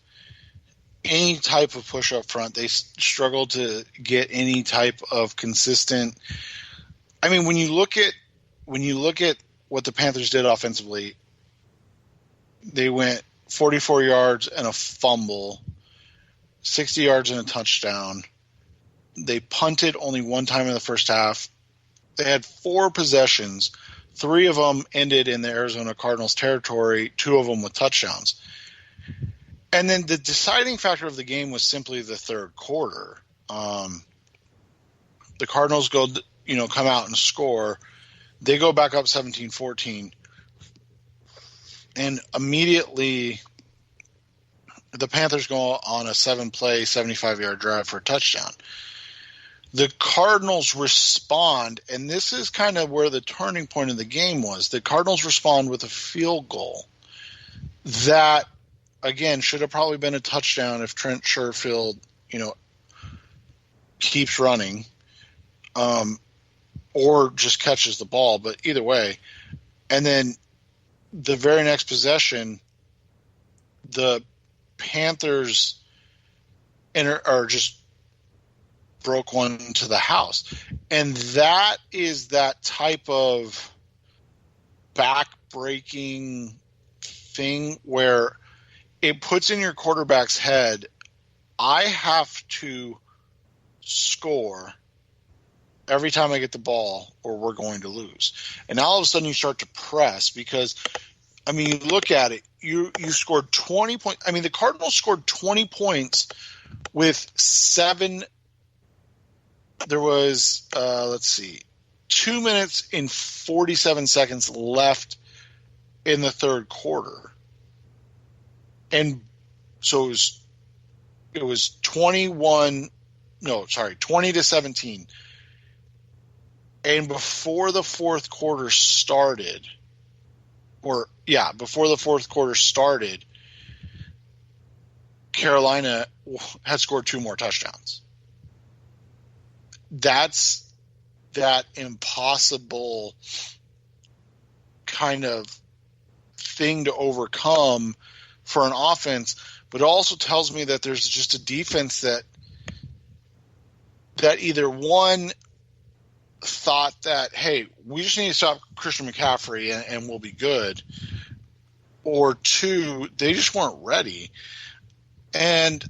any type of push up front. They struggled to get any type of consistent. I mean, when you look at what the Panthers did offensively, they went 44 yards and a fumble, 60 yards and a touchdown. They punted only one time in the first half. They had 4 possessions. 3 of them ended in the Arizona Cardinals territory, 2 of them with touchdowns. And then the deciding factor of the game was simply the third quarter. The Cardinals come out and score. They go back up 17-14. And immediately the Panthers go on a 7-play, 75-yard drive for a touchdown. The Cardinals respond, and this is kind of where the turning point of the game was. The Cardinals respond with a field goal that, again, should have probably been a touchdown if Trent Sherfield, keeps running, or just catches the ball. But either way, and then the very next possession, the Panthers just broke one to the house. And that is that type of back-breaking thing where it puts in your quarterback's head, I have to score every time I get the ball or we're going to lose. And now all of a sudden you start to press because, I mean, you look at it, you scored 20 points. I mean, the Cardinals scored 20 points with 7. There was, 2 minutes and 47 seconds left in the third quarter. And so it was 20 to 17. And before the fourth quarter started, Carolina had scored 2 more touchdowns. That's that impossible kind of thing to overcome for an offense, but it also tells me that there's just a defense that either one thought that, hey, we just need to stop Christian McCaffrey and we'll be good, or two, they just weren't ready. And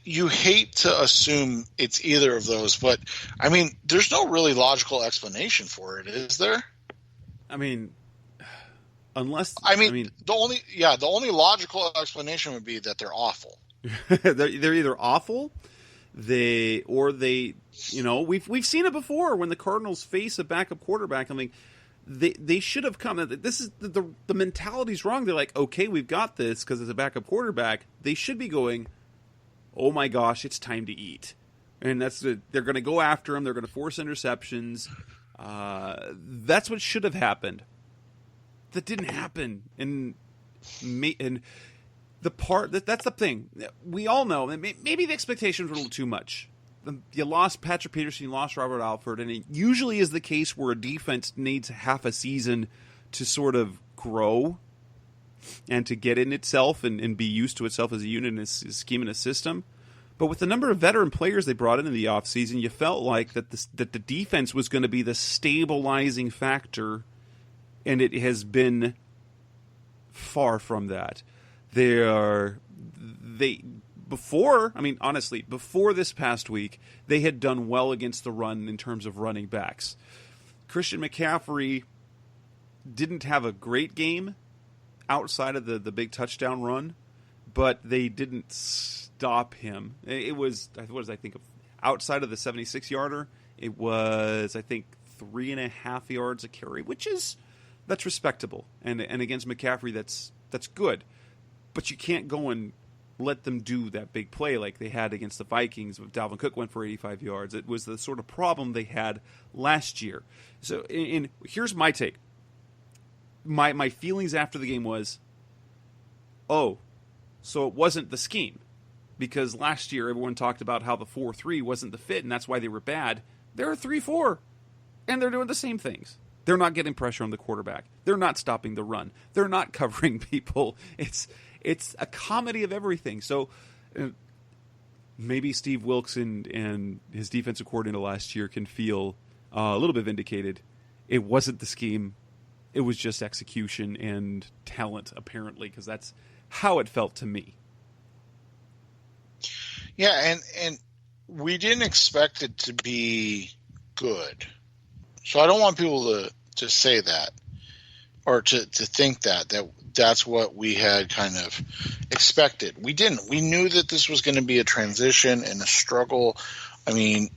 you hate to assume it's either of those, but I mean, there's no really logical explanation for it, is there? I mean, unless the only logical explanation would be that they're awful. they're either awful, we've seen it before when the Cardinals face a backup quarterback. I mean, they should have come. This is the mentality's wrong. They're like, okay, we've got this because it's a backup quarterback. They should be going, oh my gosh, it's time to eat, and they're going to go after him. They're going to force interceptions. That's what should have happened. That didn't happen, and the part that's the thing. We all know that maybe the expectations were a little too much. You lost Patrick Peterson, you lost Robert Alford, and it usually is the case where a defense needs half a season to sort of grow and to get in itself and be used to itself as a unit and a scheme and a system. But with the number of veteran players they brought in the offseason, you felt like that the defense was going to be the stabilizing factor, and it has been far from that. Before this past week, they had done well against the run in terms of running backs. Christian McCaffrey didn't have a great game outside of the big touchdown run, but they didn't stop him. It was, outside of the 76-yarder, it was, 3.5 yards a carry, that's respectable. And against McCaffrey, that's good. But you can't go and let them do that big play like they had against the Vikings. Dalvin Cook went for 85 yards. It was the sort of problem they had last year. So here's my take. My feelings after the game was, so it wasn't the scheme. Because last year everyone talked about how the 4-3 wasn't the fit, and that's why they were bad. They're a 3-4, and they're doing the same things. They're not getting pressure on the quarterback. They're not stopping the run. They're not covering people. It's a comedy of everything. So maybe Steve Wilkes and his defensive coordinator last year can feel a little bit vindicated. It wasn't the scheme. It was just execution and talent, apparently, because that's how it felt to me. Yeah, and we didn't expect it to be good. So I don't want people to say that or to think that's what we had kind of expected. We didn't. We knew that this was going to be a transition and a struggle. I mean,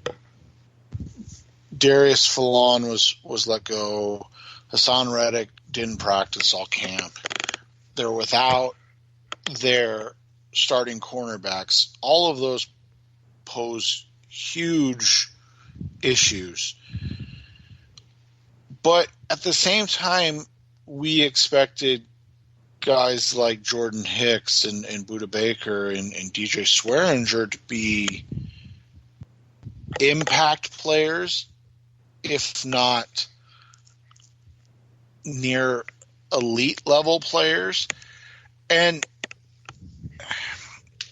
Darius Fallon was let go. Hassan Reddick didn't practice all camp. They're without their starting cornerbacks. All of those pose huge issues. But at the same time, we expected guys like Jordan Hicks and Budda Baker and DJ Swearinger to be impact players, if not near elite level players. And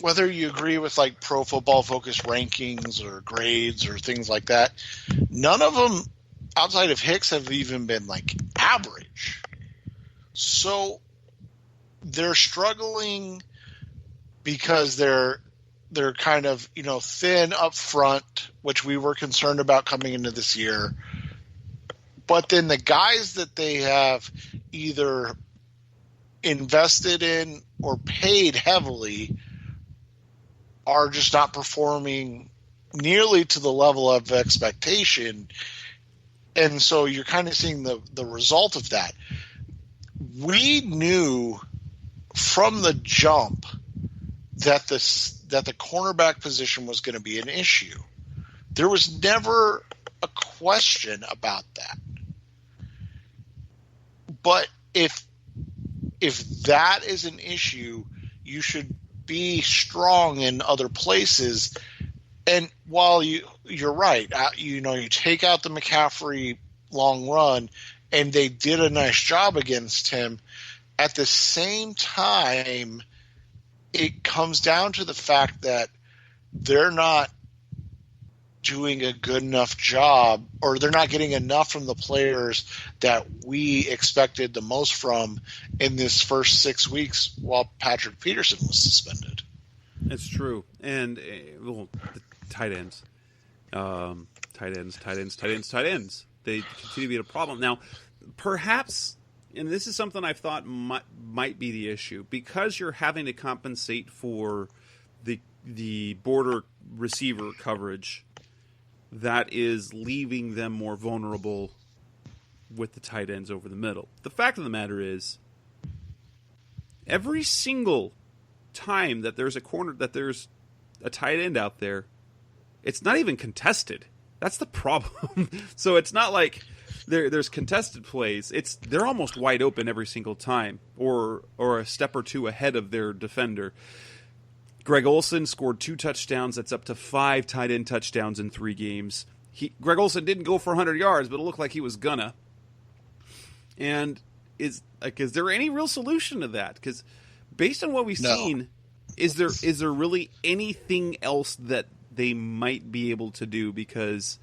whether you agree with like Pro Football Focus rankings or grades or things like that, none of them outside of Hicks have even been like average. So they're struggling because they're they're kind of, thin up front, which we were concerned about coming into this year. But then the guys that they have either invested in or paid heavily are just not performing nearly to the level of expectation. And so you're kind of seeing the result of that. We knew from the jump that the cornerback position was going to be an issue. There was never a question about that. But if that is an issue, you should be strong in other places. And while you're right, you take out the McCaffrey long run, and they did a nice job against him. At the same time, it comes down to the fact that they're not doing a good enough job, or they're not getting enough from the players that we expected the most from in this first 6 weeks while Patrick Peterson was suspended. It's true. And the tight ends. Tight ends. They continue to be a problem. Now, perhaps, and this is something I've thought might be the issue, because you're having to compensate for the border receiver coverage, that is leaving them more vulnerable with the tight ends over the middle. The fact of the matter is, every single time that there's a tight end out there, it's not even contested. That's the problem. So it's not like there's contested plays. They're almost wide open every single time, or a step or two ahead of their defender. Greg Olsen scored 2 touchdowns. That's up to 5 tight end touchdowns in 3 games. Greg Olsen didn't go for 100 yards, but it looked like he was gonna. And is there any real solution to that? Because based on what we've seen, is there really anything else that they might be able to do? Because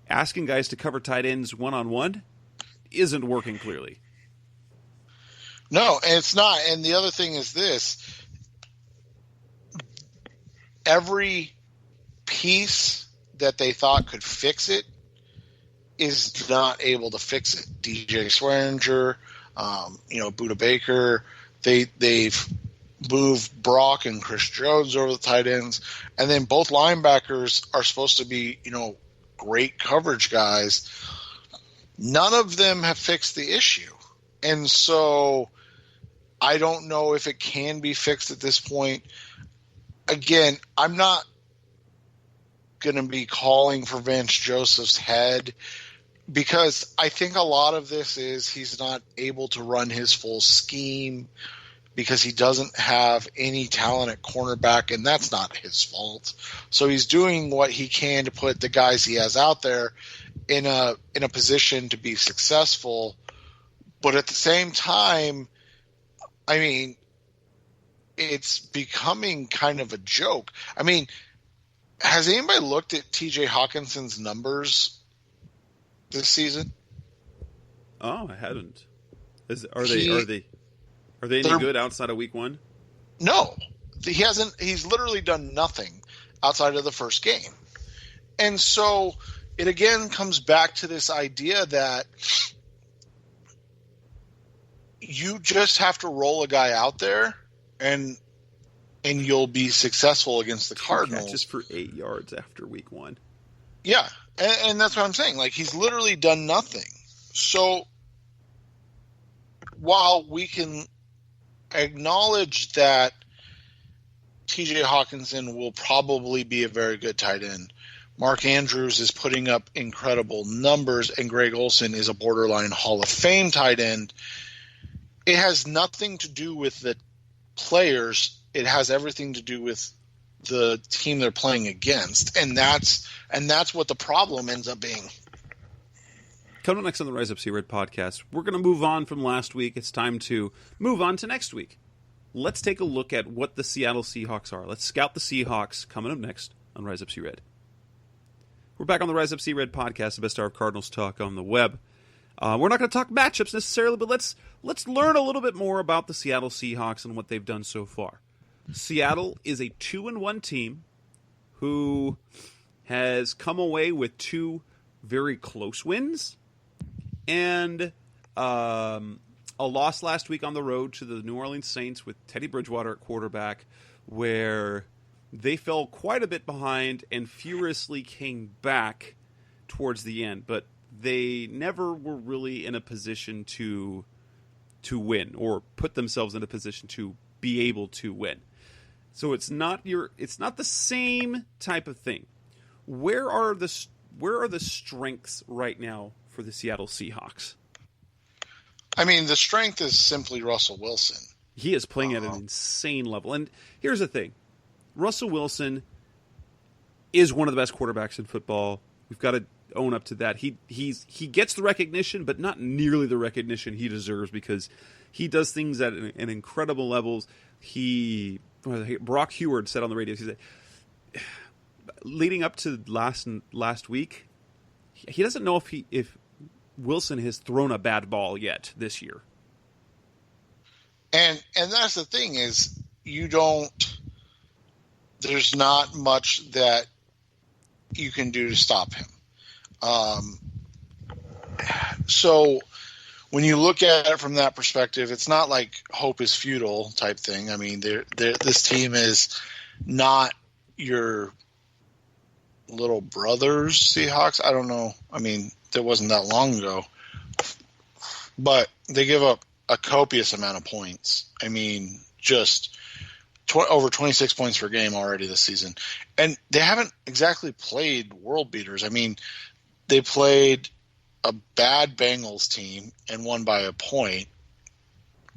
asking guys to cover tight ends one-on-one isn't working clearly. No, and it's not. And the other thing is this. Every piece that they thought could fix it is not able to fix it. DJ Swearinger, Budda Baker, they've moved Brock and Chris Jones over the tight ends, and then both linebackers are supposed to be, great coverage guys. None of them have fixed the issue. And so I don't know if it can be fixed at this point. Again, I'm not going to be calling for Vance Joseph's head, because I think a lot of this is he's not able to run his full scheme because he doesn't have any talent at cornerback, and that's not his fault. So he's doing what he can to put the guys he has out there in a position to be successful. But at the same time, I mean, it's becoming kind of a joke. I mean, has anybody looked at TJ Hawkinson's numbers this season? Oh, I haven't. Are they any good outside of week 1? No, he hasn't. He's literally done nothing outside of the first game. And so it again comes back to this idea that you just have to roll a guy out there and you'll be successful against the Cardinals. Catches for 8 yards after week 1. Yeah, and that's what I'm saying. Like, he's literally done nothing. So while we can acknowledge that TJ Hawkinson will probably be a very good tight end, Mark Andrews is putting up incredible numbers, and Greg Olsen is a borderline Hall of Fame tight end, it has nothing to do with the players. It has everything to do with the team they're playing against, and that's what the problem ends up being. Coming up next on the Rise Up See Red podcast, we're going to move on from last week. It's time to move on to next week. Let's take a look at what the Seattle Seahawks are. Let's scout the Seahawks coming up next on Rise Up See Red. We're back on the Rise Up See Red podcast, the best hour of Cardinals talk on the web. We're not going to talk matchups necessarily, but let's learn a little bit more about the Seattle Seahawks and what they've done so far. Seattle is a 2-1 team who has come away with 2 very close wins and a loss last week on the road to the New Orleans Saints with Teddy Bridgewater at quarterback, where they fell quite a bit behind and furiously came back towards the end, but they never were really in a position to win or put themselves in a position to be able to win. So it's not the same type of thing. Where are the strengths right now for the Seattle Seahawks? I mean, the strength is simply Russell Wilson. He is playing at an insane level. And here's the thing. Russell Wilson is one of the best quarterbacks in football. We've got to own up to that. He gets the recognition, but not nearly the recognition he deserves, because he does things at an incredible levels. Brock Heward said on the radio, he said, leading up to last week, he doesn't know if Wilson has thrown a bad ball yet this year. And that's the thing is there's not much that you can do to stop him. So when you look at it from that perspective, it's not like hope is futile type thing. I mean, this team is not your little brothers Seahawks. I don't know. I mean, that wasn't that long ago, but they give up a copious amount of points. I mean, just over 26 points per game already this season. And they haven't exactly played world beaters. I mean, they played a bad Bengals team and won by a point.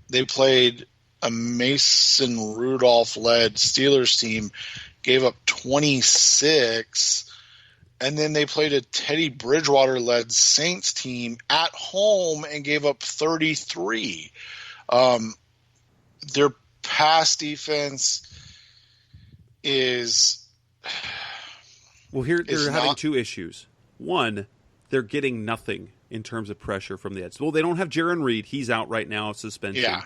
They played a Mason Rudolph-led Steelers team, gave up 26, and then they played a Teddy Bridgewater-led Saints team at home and gave up 33. Their pass defense is well. Here they're having 2 issues. One, they're getting nothing in terms of pressure from the edge. Well, they don't have Jaron Reed; he's out right now, suspension. Yeah.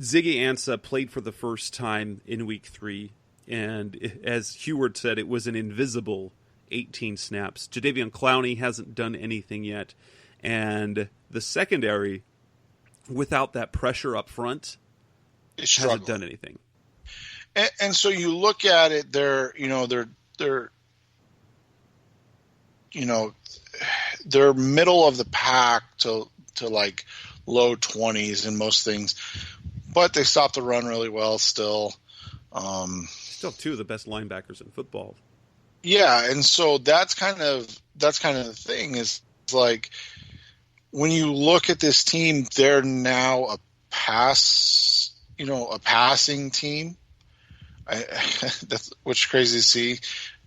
Ziggy Ansah played for the first time in Week 3, and as Heward said, it was an invisible 18 snaps. Jadeveon Clowney hasn't done anything yet, and the secondary, without that pressure up front, hasn't done anything. And so you look at it, they're middle of the pack to like low 20s in most things, but they stop the run really well still. Still 2 of the best linebackers in football. Yeah, and so that's kind of the thing is like when you look at this team, they're now a passing team. Which is crazy to see,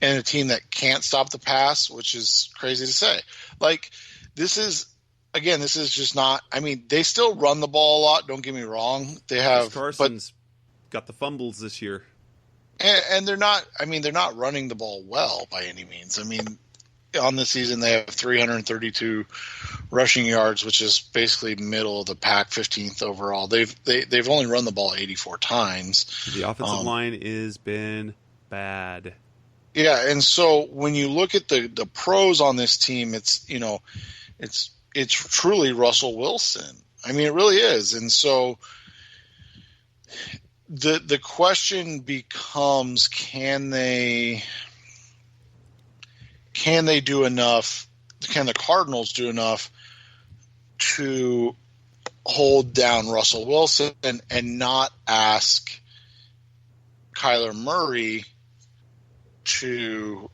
and a team that can't stop the pass, which is crazy to say. Like this is just not. I mean, they still run the ball a lot. Don't get me wrong. They have Carson's got the fumbles this year, and they're not. I mean, they're not running the ball well by any means. I mean, on the season they have 332 rushing yards, which is basically middle of the pack, 15th overall. They've only run the ball 84 times. The offensive line has been bad. Yeah, and so when you look at the pros on this team, it's truly Russell Wilson. I mean, it really is. And so the question becomes, can they do enough? Can the Cardinals do enough to hold down Russell Wilson and not ask Kyler Murray to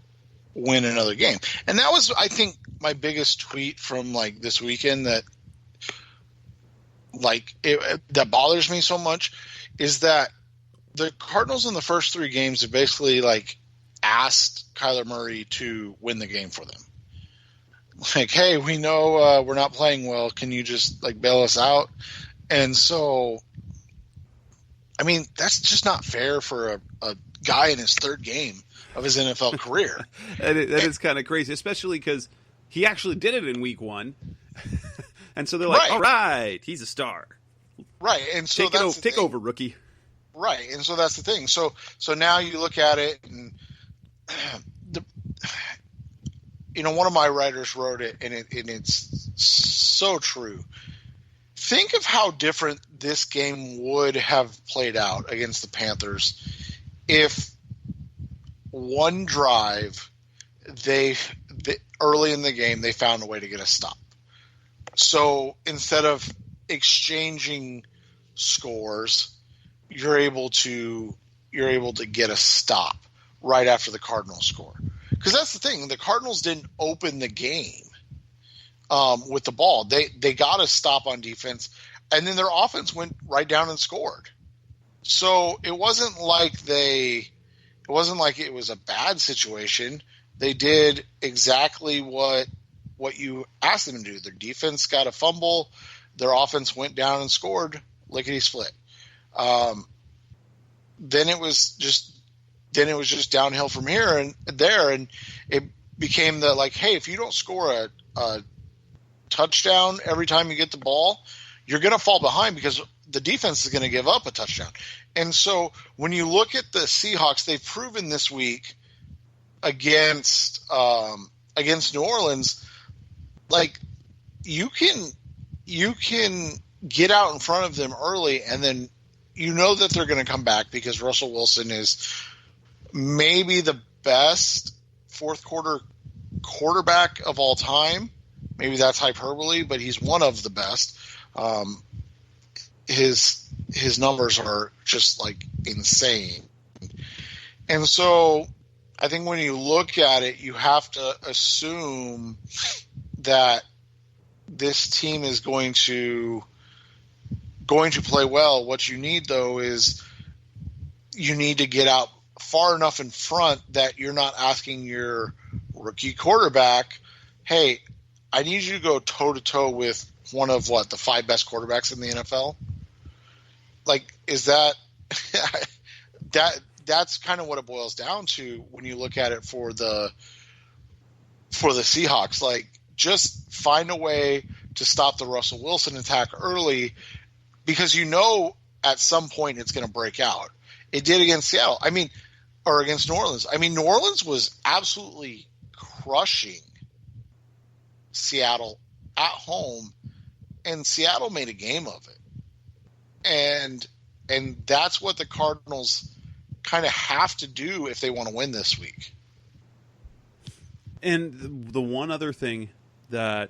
win another game? And that was, I think, my biggest tweet from like this weekend that bothers me so much is that the Cardinals in the first 3 games have basically like asked Kyler Murray to win the game for them. Like, hey, we know we're not playing well. Can you just like bail us out? And so, I mean, that's just not fair for a guy in his 3rd game of his NFL career. That is kind of crazy, especially because he actually did it in Week 1. And so they're like, all right, he's a star. Right. And so take over, rookie. Right, and so that's the thing. So now you look at it, and one of my writers wrote it, and it's so true. Think of how different this game would have played out against the Panthers if one drive they early in the game they found a way to get a stop. So instead of exchanging scores, you're able to get a stop right after the Cardinals score. Because that's the thing, the Cardinals didn't open the game with the ball. They got a stop on defense, and then their offense went right down and scored. So it wasn't like it was a bad situation. They did exactly what you asked them to do. Their defense got a fumble, their offense went down and scored, lickety-split. Then it was just downhill from here and there, and it became the hey, if you don't score a touchdown every time you get the ball, you're going to fall behind because the defense is going to give up a touchdown. And so when you look at the Seahawks, they've proven this week against New Orleans, you can get out in front of them early, and then you know that they're going to come back because Russell Wilson is maybe the best fourth quarter quarterback of all time. Maybe that's hyperbole, but he's one of the best. His numbers are just insane. And so I think when you look at it, you have to assume that this team is going to play well. What you need, though, is you need to get out far enough in front that you're not asking your rookie quarterback, hey, I need you to go toe-to-toe with one of, the 5 best quarterbacks in the NFL? Is that – that's kind of what it boils down to when you look at it for the Seahawks. Just find a way to stop the Russell Wilson attack early because at some point it's going to break out. It did against Seattle. Or against New Orleans. New Orleans was absolutely crushing Seattle at home, and Seattle made a game of it. And that's what the Cardinals kind of have to do if they want to win this week. And the one other thing that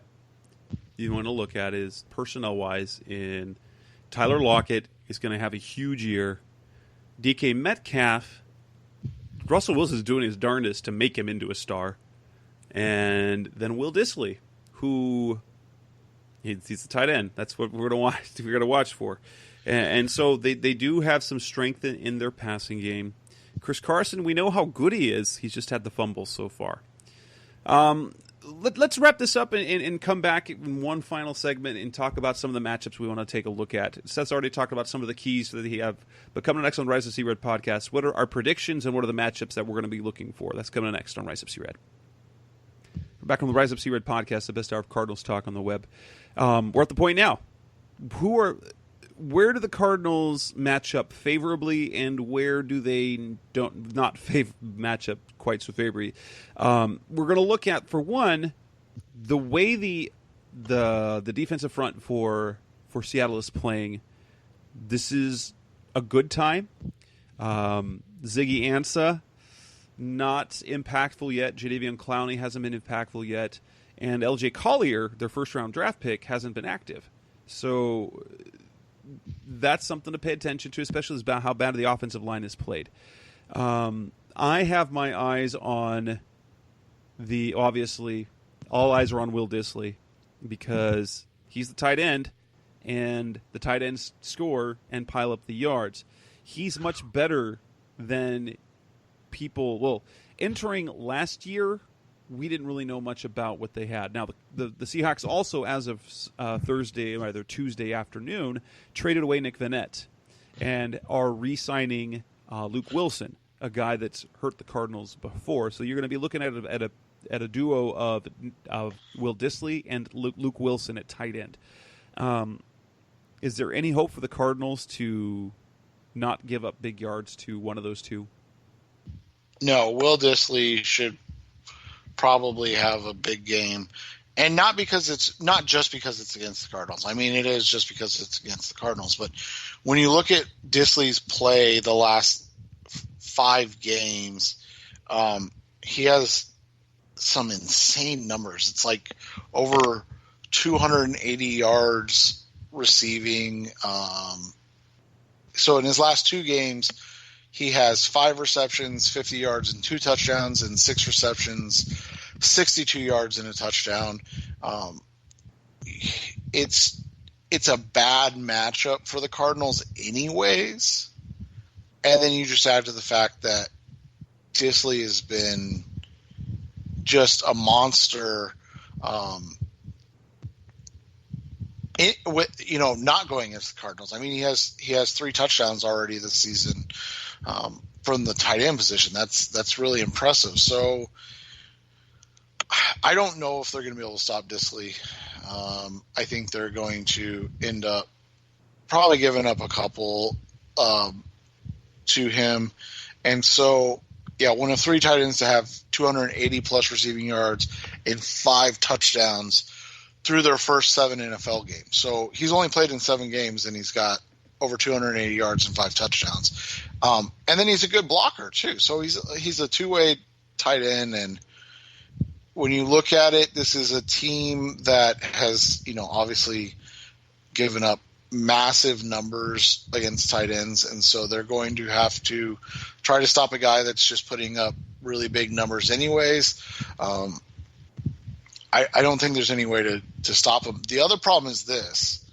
you want to look at is personnel-wise. In Tyler Lockett is going to have a huge year. DK Metcalf, Russell Wilson is doing his darndest to make him into a star. And then Will Dissly, who he's the tight end. That's what we're going to watch for. And so they do have some strength in their passing game. Chris Carson, we know how good he is. He's just had the fumbles so far. Let's wrap this up and come back in one final segment and talk about some of the matchups we want to take a look at. Seth's already talked about some of the keys that he have. But coming next on Rise Up C-Red podcast, what are our predictions and what are the matchups that we're going to be looking for? That's coming next on Rise Up C-Red. We're back on the Rise Up C-Red podcast, the best hour of Cardinals talk on the web. We're at the point now. Where do the Cardinals match up favorably, and where do they not match up quite so favorably? We're going to look at, for one, the way the defensive front for Seattle is playing. This is a good time. Ziggy Ansah, not impactful yet. Jadeveon Clowney hasn't been impactful yet. And LJ Collier, their first-round draft pick, hasn't been active. So that's something to pay attention to, especially about how bad the offensive line is played. I have my eyes on obviously, all eyes are on Will Dissly because he's the tight end, and the tight ends score and pile up the yards. He's much better than people. Well, entering last year, we didn't really know much about what they had. Now, the Seahawks also, as of Thursday or either Tuesday afternoon, traded away Nick Vannett and are re-signing Luke Wilson, a guy that's hurt the Cardinals before. So you're going to be looking at a duo of Will Dissly and Luke Wilson at tight end. Is there any hope for the Cardinals to not give up big yards to one of those two? No, Will Dissly should probably have a big game. And not just because it's against the Cardinals. I mean, it is just because it's against the Cardinals. But when you look at Dissly's play the last 5 games, he has some insane numbers. It's like over 280 yards receiving. So in his last 2 games, he has 5 receptions, 50 yards, and 2 touchdowns, and 6 receptions, 62 yards, and a touchdown. It's a bad matchup for the Cardinals anyways. And then you just add to the fact that Dissly has been just a monster, not going against the Cardinals. I mean, he has 3 touchdowns already this season from the tight end position. That's really impressive. So I don't know if they're going to be able to stop Dissly. I think they're going to end up probably giving up a couple to him. And so, yeah, one of 3 tight ends to have 280-plus receiving yards and 5 touchdowns through their first 7 NFL games. So he's only played in 7 games, and he's got over 280 yards and 5 touchdowns. And then he's a good blocker, too. So he's a two-way tight end, and when you look at it, this is a team that has, obviously given up massive numbers against tight ends, and so they're going to have to try to stop a guy that's just putting up really big numbers anyways. I don't think there's any way to stop him. The other problem is this.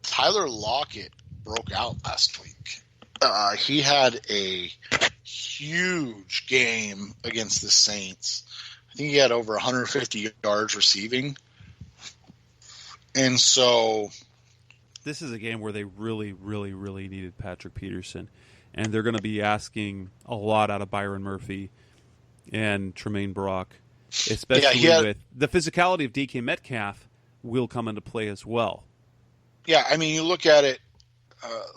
Tyler Lockett broke out last week. He had a huge game against the Saints. I think he had over 150 yards receiving. And so this is a game where they really, really, really needed Patrick Peterson. And they're going to be asking a lot out of Byron Murphy and Tremaine Brock, especially with the physicality of DK Metcalf will come into play as well. Yeah, I mean, you look at it,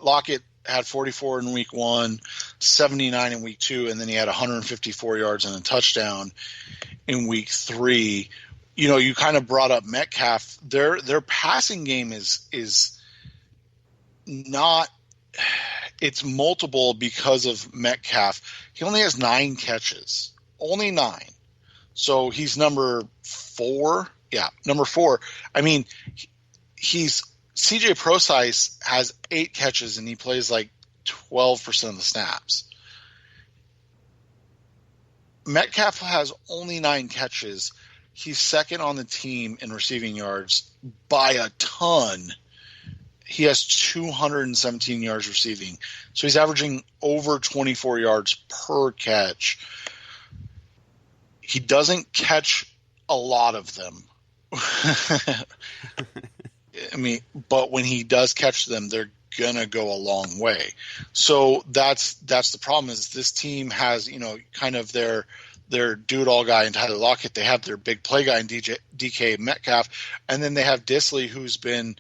Lockett had 44 in week 1, 79 in week 2, and then he had 154 yards and a touchdown in week 3. You kind of brought up Metcalf. Their passing game is not – it's multiple because of Metcalf. He only has 9 catches. Only 9. So he's number 4. Yeah, number 4. I mean, he's – CJ Prosise has 8 catches, and he plays like 12% of the snaps. Metcalf has only 9 catches. He's second on the team in receiving yards by a ton. He has 217 yards receiving. So he's averaging over 24 yards per catch. He doesn't catch a lot of them. I mean, but when he does catch them, they're gonna go a long way. So that's the problem. Is this team has kind of their do-it-all guy in Tyler Lockett. They have their big play guy in DK Metcalf, and then they have Dissly, who's been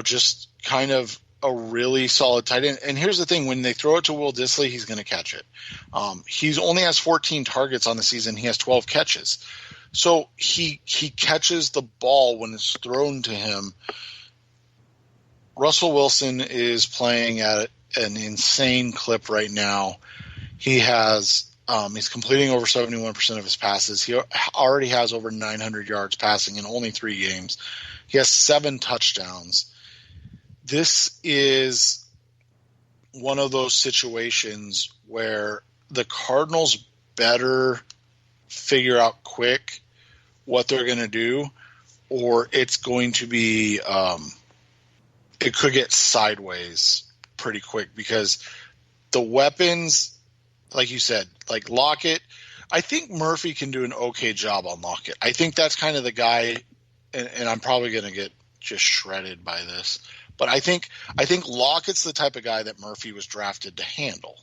just kind of a really solid tight end. And here's the thing: when they throw it to Will Dissly, he's going to catch it. He's only has 14 targets on the season. He has 12 catches. So he catches the ball when it's thrown to him. Russell Wilson is playing at an insane clip right now. He has he's completing over 71% of his passes. He already has over 900 yards passing in only 3 games. He has 7 touchdowns. This is one of those situations where the Cardinals better figure out quick what they're going to do, or it's going to be it could get sideways pretty quick, because the weapons, like you said, like Lockett, I think Murphy can do an okay job on Lockett. I think that's kind of the guy, and I'm probably going to get just shredded by this, but I think Lockett's the type of guy that Murphy was drafted to handle.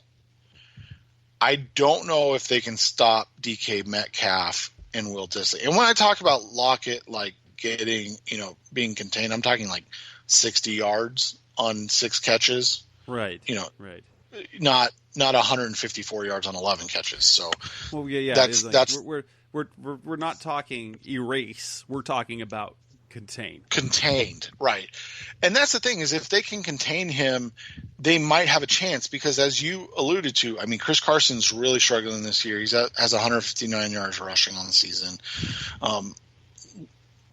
I don't know if they can stop DK Metcalf and Will Dissly. And when I talk about Lockett, like getting, being contained, I'm talking like 60 yards on 6 catches. Right. Right. Not 154 yards on 11 catches. So, well, yeah. That's we're not talking erase. We're talking about contained, right? And that's the thing, is if they can contain him, they might have a chance, because as you alluded to, I mean, Chris Carson's really struggling this year. Has 159 yards rushing on the season.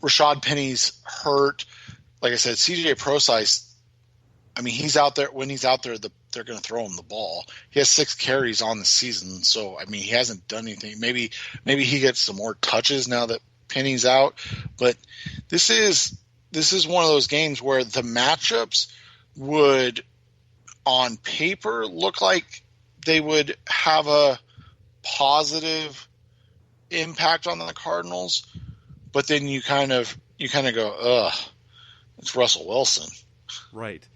Rashad Penny's hurt. Like I said, CJ Prosise, I mean, he's out there. When he's out there, they're going to throw him the ball. He has 6 carries on the season, so I mean, he hasn't done anything. Maybe he gets some more touches now that Penny's out. But this is one of those games where the matchups would, on paper, look like they would have a positive impact on the Cardinals, but then you kind of go, ugh, it's Russell Wilson. Right.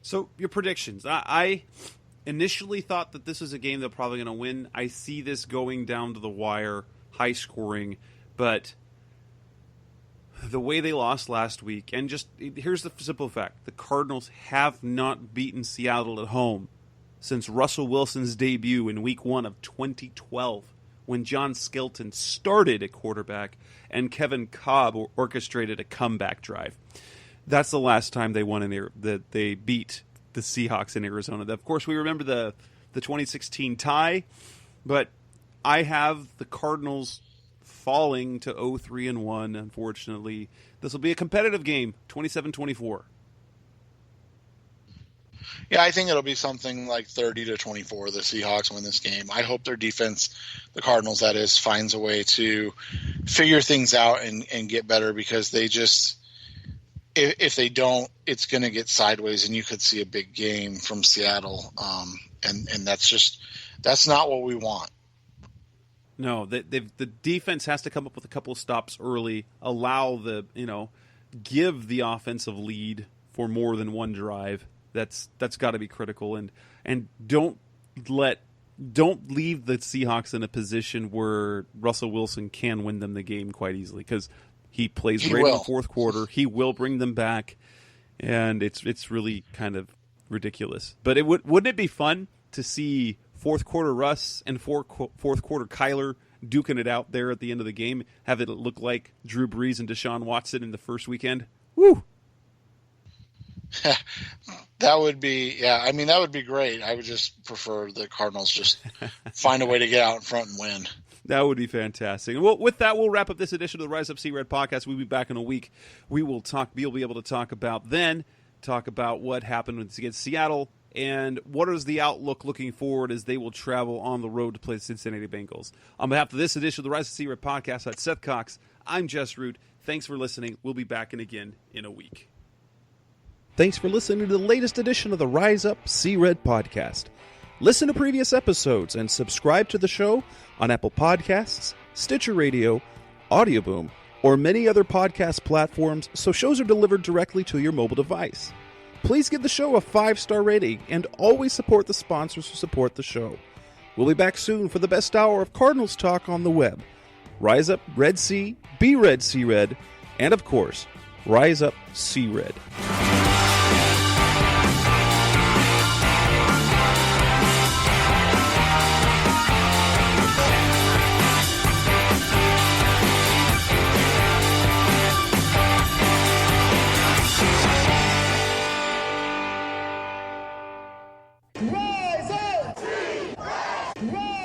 So your predictions. I initially thought that this is a game they're probably going to win. I see this going down to the wire, high scoring, but the way they lost last week, and just here's the simple fact: the Cardinals have not beaten Seattle at home since Russell Wilson's debut in Week 1 of 2012, when John Skelton started at quarterback and Kevin Cobb orchestrated a comeback drive. That's the last time they won that they beat the Seahawks in Arizona. Of course, we remember the 2016 tie, but I have the Cardinals falling to 0-3-1. Unfortunately, this will be a competitive game, 27-24. Yeah, I think it'll be something like 30-24. The Seahawks win this game. I hope their defense, the Cardinals that is, finds a way to figure things out and get better, because they just, if they don't, it's going to get sideways, and you could see a big game from Seattle. And that's not what we want. No, the defense has to come up with a couple of stops early, allow give the offensive lead for more than one drive. That's got to be critical, and don't leave the Seahawks in a position where Russell Wilson can win them the game quite easily, because he plays great in the fourth quarter. He will bring them back, and it's really kind of ridiculous. But wouldn't it be fun to see fourth quarter Russ and fourth quarter Kyler duking it out there at the end of the game, have it look like Drew Brees and Deshaun Watson in the first weekend? Woo! That would be, that would be great. I would just prefer the Cardinals just find a way to get out in front and win. That would be fantastic. Well, with that, we'll wrap up this edition of the Rise Up Sea Red podcast. We'll be back in a week. You'll be able to talk about what happened against Seattle, and what is the outlook looking forward as they will travel on the road to play the Cincinnati Bengals. On behalf of this edition of the Rise Up Sea Red podcast, that's Seth Cox. I'm Jess Root. Thanks for listening. We'll be back again in a week. Thanks for listening to the latest edition of the Rise Up Sea Red podcast. Listen to previous episodes and subscribe to the show on Apple Podcasts, Stitcher Radio, Audioboom, or many other podcast platforms, so shows are delivered directly to your mobile device. Please give the show a 5-star rating and always support the sponsors who support the show. We'll be back soon for the best hour of Cardinals talk on the web. Rise up, Red Sea, be Red Sea Red, and of course, Rise Up Sea Red. Rise up! Rise